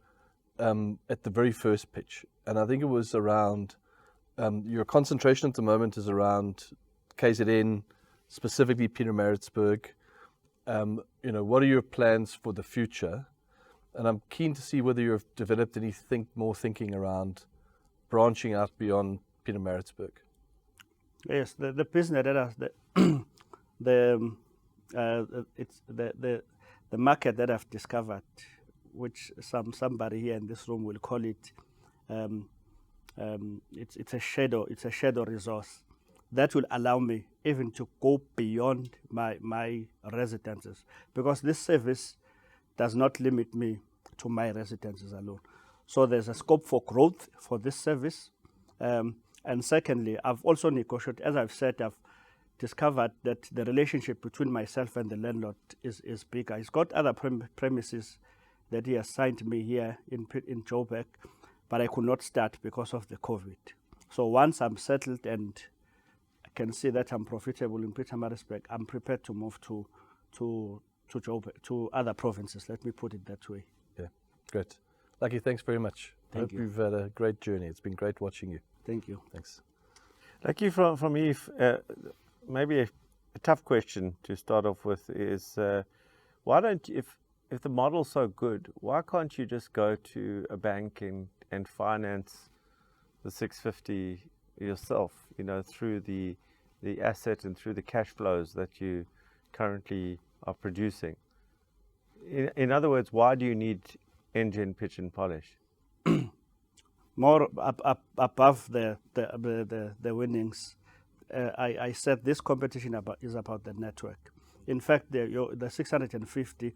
at the very first pitch, and I think it was around your concentration at the moment is around KZN, specifically Pietermaritzburg. What are your plans for the future? And I'm keen to see whether you've developed any more thinking around branching out beyond Pietermaritzburg. Yes, the business that it's the market that I've discovered, which somebody here in this room will call it, it's a shadow resource. that will allow me even to go beyond my residences, because this service does not limit me to my residences alone. So there's a scope for growth for this service. And secondly, I've also negotiated, as I've said, I've discovered that the relationship between myself and the landlord is bigger. He's got other premises that he assigned me here in Joburg, but I could not start because of the COVID. So once I'm settled and I can see that I'm profitable in Pietermaritzburg, I'm prepared to move to Joburg, to other provinces. Let me put it that way. Yeah, great. Lucky, thanks very much. Thank you. Hope you've had a great journey. It's been great watching you. Thank you. Thanks. Lucky, from me, maybe a tough question to start off with is, why don't you, if the model's so good, why can't you just go to a bank and finance the 650 yourself, through the asset and through the cash flows that you currently are producing? In other words, why do you need Engen Pitch and Polish? More above the winnings, I said this competition is about the network. In fact, the 650,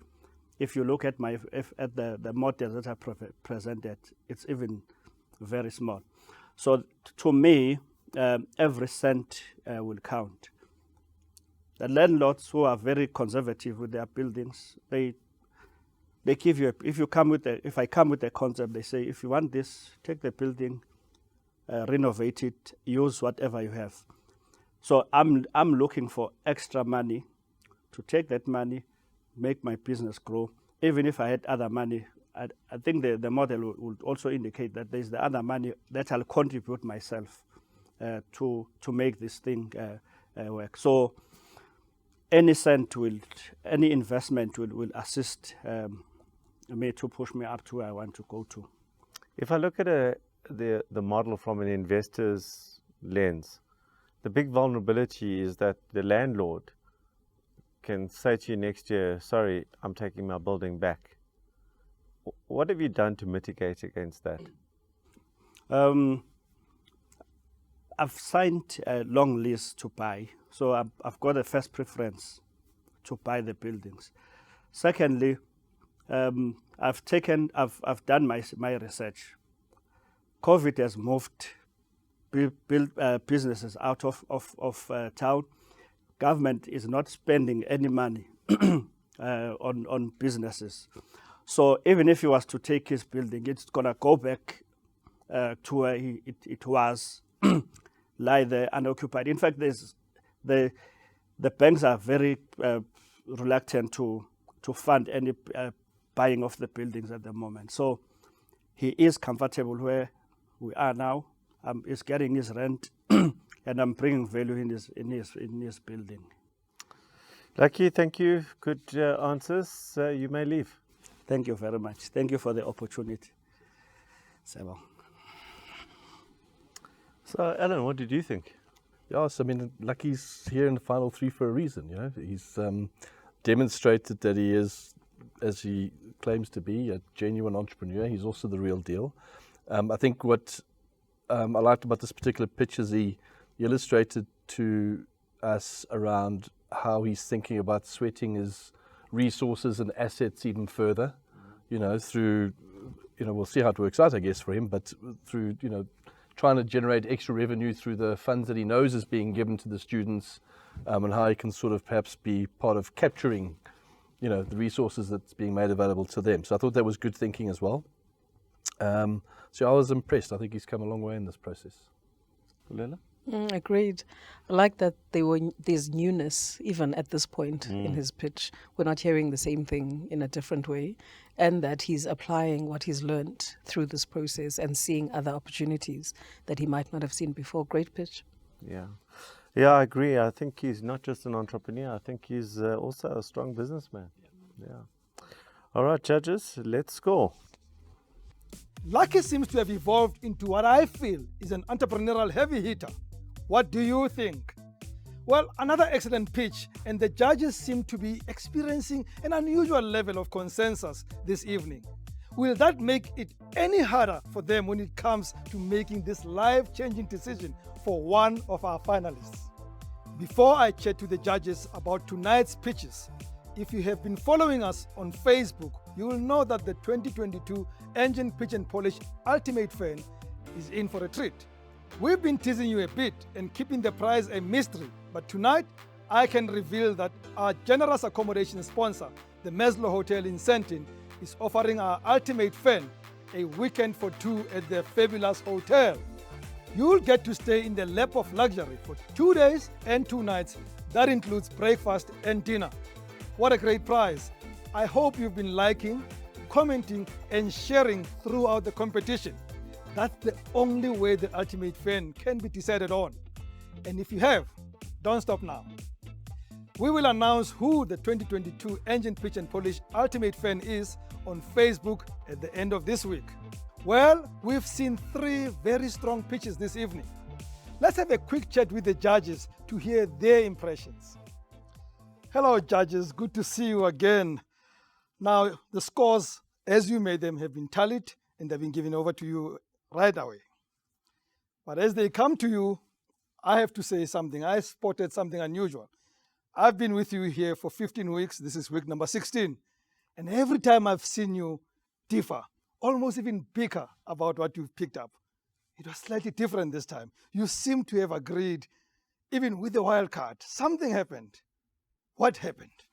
if you look at the models that are presented, it's even very small. So to me, every cent will count. The landlords who are very conservative with their buildings, they give you, if I come with a concept, they say, if you want this, take the building, renovate it, use whatever you have. So I'm looking for extra money to take that money, make my business grow. Even if I had other money, I think the model would also indicate that there's the other money that I'll contribute myself to make this thing work. So any investment will assist me to push me up to where I want to go to. If I look at the model from an investor's lens, the big vulnerability is that the landlord can say to you next year, sorry, I'm taking my building back. What have you done to mitigate against that? I've signed a long lease to buy, so I've got a first preference to buy the buildings. Secondly, I've done my research. COVID has moved businesses out of town. Government is not spending any money on businesses. So even if he was to take his building, it's gonna go back to where it was, lie there unoccupied. In fact, the banks are very reluctant to fund any buying of the buildings at the moment. So he is comfortable where we are now. He's getting his rent, and I'm bringing value in his building. Lucky, thank you. Good answers. You may leave. Thank you very much. Thank you for the opportunity. So, Alan, what did you think? Yes, I mean, Lucky's here in the final three for a reason. He's demonstrated that he is, as he claims to be, a genuine entrepreneur. He's also the real deal. I think what I liked about this particular pitch is he illustrated to us around how he's thinking about sweating his resources and assets even further, through, we'll see how it works out, I guess, for him, but through, trying to generate extra revenue through the funds that he knows is being given to the students, and how he can sort of perhaps be part of capturing, the resources that's being made available to them. So I thought that was good thinking as well. So I was impressed. I think he's come a long way in this process. Lulela? Agreed. I like that there's newness even at this point in his pitch. We're not hearing the same thing in a different way, and that he's applying what he's learned through this process and seeing other opportunities that he might not have seen before. Great pitch. Yeah, I agree. I think he's not just an entrepreneur. I think he's also a strong businessman. Yeah. All right, judges, let's score. Lucky seems to have evolved into what I feel is an entrepreneurial heavy hitter. What do you think? Well, another excellent pitch, and the judges seem to be experiencing an unusual level of consensus this evening. Will that make it any harder for them when it comes to making this life-changing decision for one of our finalists? Before I chat to the judges about tonight's pitches, if you have been following us on Facebook, you will know that the 2022 Engen Pitch Polish Ultimate Fan is in for a treat. We've been teasing you a bit and keeping the prize a mystery, but tonight I can reveal that our generous accommodation sponsor, the Meslo Hotel in Sentin, is offering our Ultimate Fan a weekend for two at their fabulous hotel. You'll get to stay in the lap of luxury for 2 days and 2 nights. That includes breakfast and dinner. What a great prize. I hope you've been liking, commenting and sharing throughout the competition. That's the only way the Ultimate Fan can be decided on. And if you have, don't stop now. We will announce who the 2022 Engen Pitch Polish Ultimate Fan is on Facebook at the end of this week. Well, we've seen 3 very strong pitches this evening. Let's have a quick chat with the judges to hear their impressions. Hello judges, good to see you again. Now, the scores, as you made them, have been tallied and they've been given over to you right away. But as they come to you, I have to say something. I spotted something unusual. I've been with you here for 15 weeks. This is week number 16. And every time I've seen you differ, almost even bicker about what you've picked up. It was slightly different this time. You seem to have agreed, even with the wild card. Something happened. What happened?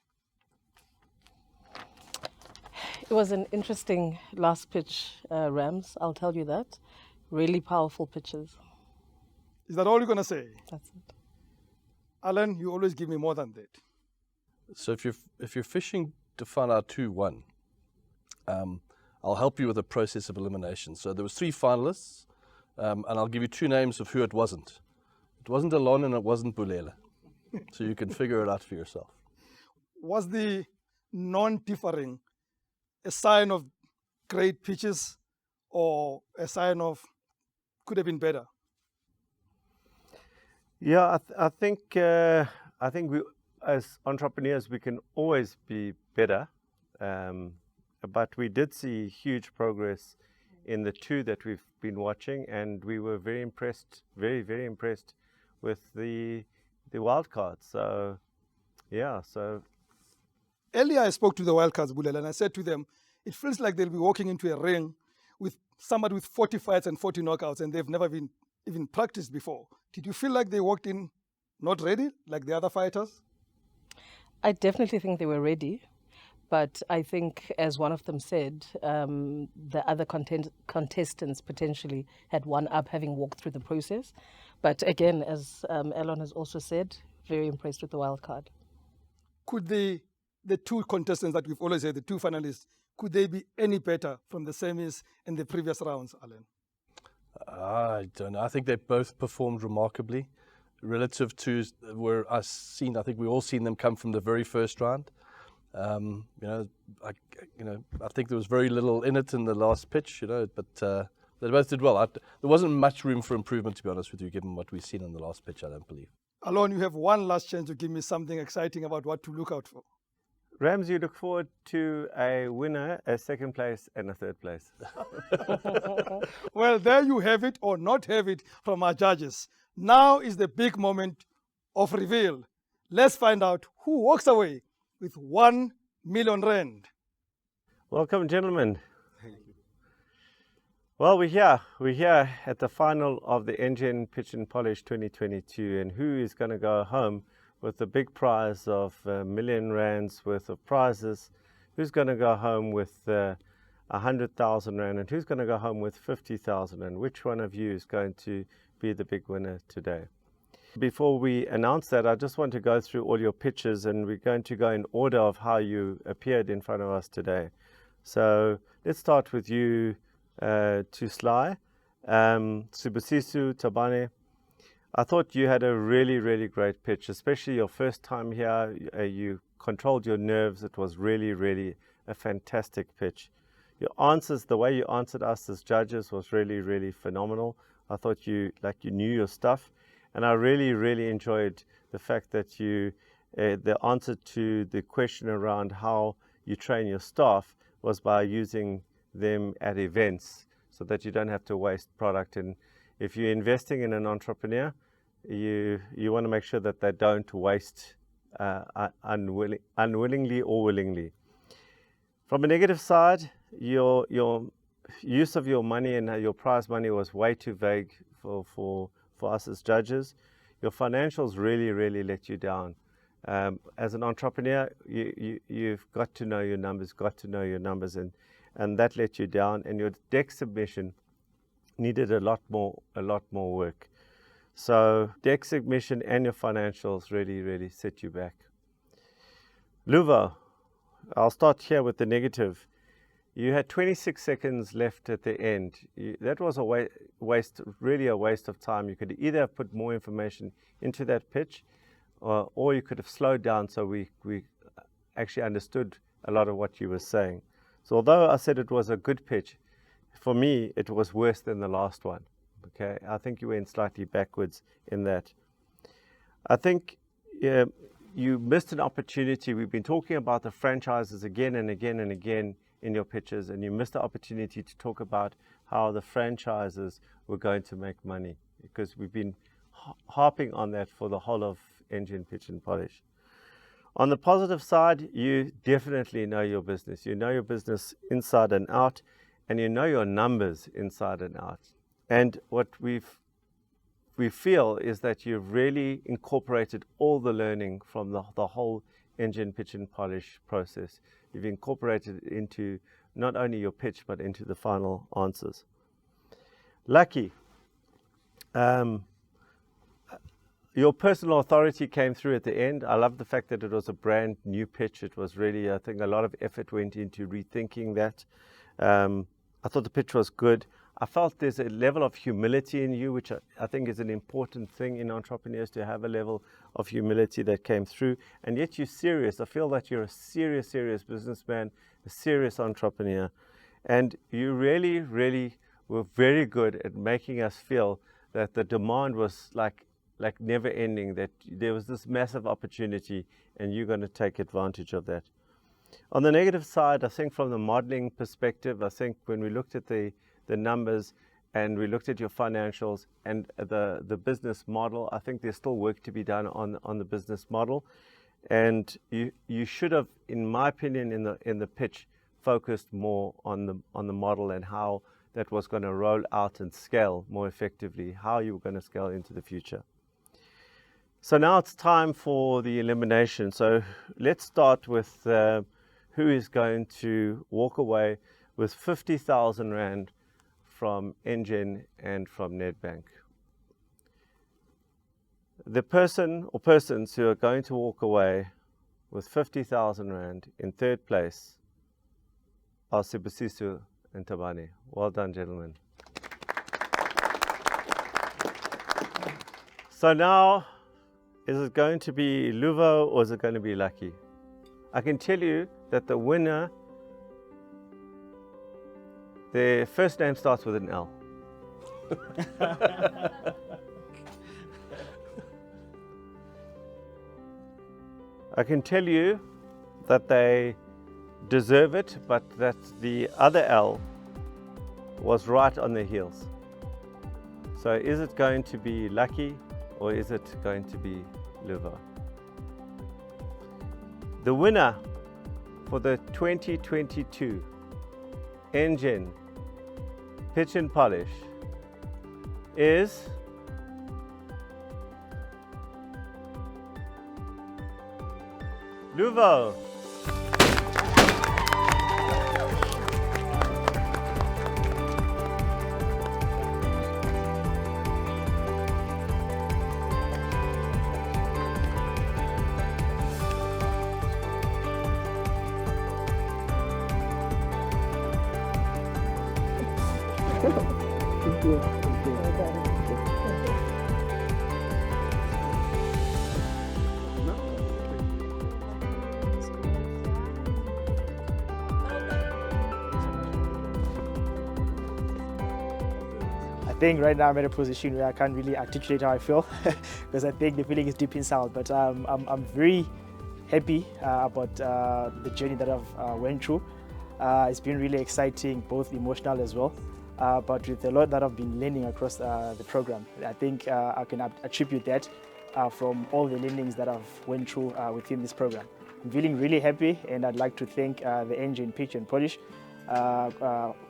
It was an interesting last pitch, Rams, I'll tell you that. Really powerful pitches. Is that all you're going to say? That's it. Alan, you always give me more than that. So if you're fishing to find out who won, I'll help you with the process of elimination. So there was 3 finalists, and I'll give you 2 names of who it wasn't. It wasn't Alon and it wasn't Bulela. So you can figure it out for yourself. Was the non-differing a sign of great pitches or a sign of could have been better? Yeah, I think we, as entrepreneurs, we can always be better. But we did see huge progress in the 2 that we've been watching, and we were very impressed, very, very impressed with the wildcard. So, yeah, so. Earlier I spoke to the wildcards, Bulela, and I said to them, it feels like they'll be walking into a ring with somebody with 40 fights and 40 knockouts, and they've never been even practiced before. Did you feel like they walked in not ready, like the other fighters? I definitely think they were ready. But I think, as one of them said, the other contestants potentially had one up, having walked through the process. But again, as Elon has also said, very impressed with the wild card. Could the 2 contestants that we've always said, the 2 finalists, could they be any better from the semis in the previous rounds, Alan? I don't know. I think they both performed remarkably relative to where I think we all seen them come from the very first round. I think there was very little in it in the last pitch, but they both did well. There wasn't much room for improvement, to be honest with you, given what we've seen in the last pitch, I don't believe. Alon, you have one last chance to give me something exciting about what to look out for. Rams, you look forward to a winner, a 2nd place and a 3rd place. Well, there you have it, or not have it, from our judges. Now is the big moment of reveal. Let's find out who walks away with 1 million rand. Welcome, gentlemen. Thank you. Well, we're here at the final of the Engen Pitch Polish 2022, and who is going to go home with the big prize of R1 million worth of prizes? Who's going to go home with 100,000 rand, and who's going to go home with 50,000? And which one of you is going to be the big winner today? Before we announce that, I just want to go through all your pitches, and we're going to go in order of how you appeared in front of us today. So let's start with you, Tusly, Subasiso Tabane. I thought you had a really, really great pitch, especially your first time here. You controlled your nerves. It was really, really a fantastic pitch. Your answers, the way you answered us as judges, was really, really phenomenal. I thought you knew your stuff. And I really, really enjoyed the fact that the answer to the question around how you train your staff was by using them at events so that you don't have to waste product. And if you're investing in an entrepreneur, you want to make sure that they don't waste unwillingly or willingly. From a negative side, your use of your money and your prize money was way too vague for us as judges. Your financials really let you down. As an entrepreneur, you've got to know your numbers, and that let you down. And your deck submission needed a lot more work. So deck submission and your financials really set you back. Luvo, I'll start here with the negative. You had 26 seconds left at the end. That was a waste of time. You could either have put more information into that pitch, or you could have slowed down so we actually understood a lot of what you were saying. So although I said it was a good pitch, for me it was worse than the last one. Okay, I think you went slightly backwards in that. I think you missed an opportunity. We've been talking about the franchises again and again and again in your pitches, and you missed the opportunity to talk about how the franchises were going to make money, because we've been harping on that for the whole of Engen Pitch and Polish. On the positive side, you definitely know your business. You know your business inside and out, and you know your numbers inside and out. And what we feel is that you've really incorporated all the learning from the whole Engen Pitch and Polish process. You've incorporated it into not only your pitch, but into the final answers. Lucky. Your personal authority came through at the end. I love the fact that it was a brand new pitch. It was really, I think, a lot of effort went into rethinking that. I thought the pitch was good. I felt there's a level of humility in you, which I think is an important thing in entrepreneurs, to have a level of humility that came through. And yet you're serious. I feel that you're a serious businessman, a serious entrepreneur. And you really were very good at making us feel that the demand was like never ending, that there was this massive opportunity and you're going to take advantage of that. On the negative side, I think from the modeling perspective, I think when we looked at the numbers and we looked at your financials and the business model, I think there's still work to be done on the business model. And you should have, in my opinion, in the pitch, focused more on the model and how that was going to roll out and scale more effectively, how you were going to scale into the future. So now it's time for the elimination. So let's start with who is going to walk away with 50,000 Rand from Engen and from Nedbank. The person or persons who are going to walk away with 50,000 Rand in third place are Sibusiso and Tabani. Well done, gentlemen. So now, is it going to be Luvo or is it going to be Lucky? I can tell you that the winner, their first name starts with an L. I can tell you that they deserve it, but that the other L was right on their heels. So is it going to be Lucky or is it going to be Luvo? The winner for the 2022 Engen Pitch and Polish is Luvo. I think right now I'm at a position where I can't really articulate how I feel because I think the feeling is deep inside. But I'm very happy about the journey that I've went through. It's been really exciting, both emotional as well, but with a lot that I've been learning across the program. I think I can attribute that from all the learnings that I've went through within this program. I'm feeling really happy, and I'd like to thank the Engen Pitch and Polish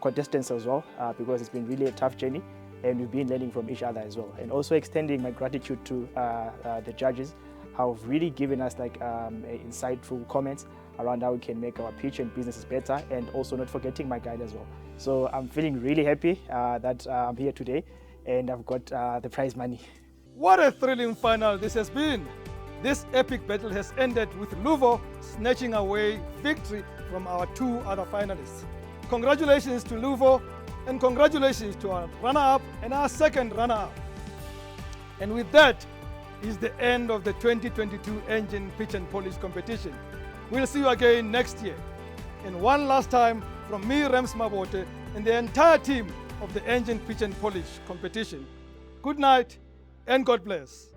contestants as well, because it's been really a tough journey, and we've been learning from each other as well. And also extending my gratitude to the judges, who have really given us like insightful comments around how we can make our pitch and businesses better, and also not forgetting my guide as well. So I'm feeling really happy that I'm here today, and I've got the prize money. What a thrilling final this has been. This epic battle has ended with Luvo snatching away victory from our two other finalists. Congratulations to Luvo, and congratulations to our runner-up and our second runner-up. And with that is the end of the 2022 Engen Pitch and Polish competition. We'll see you again next year. And one last time from me, Rems Mabote, and the entire team of the Engen Pitch and Polish competition. Good night and God bless.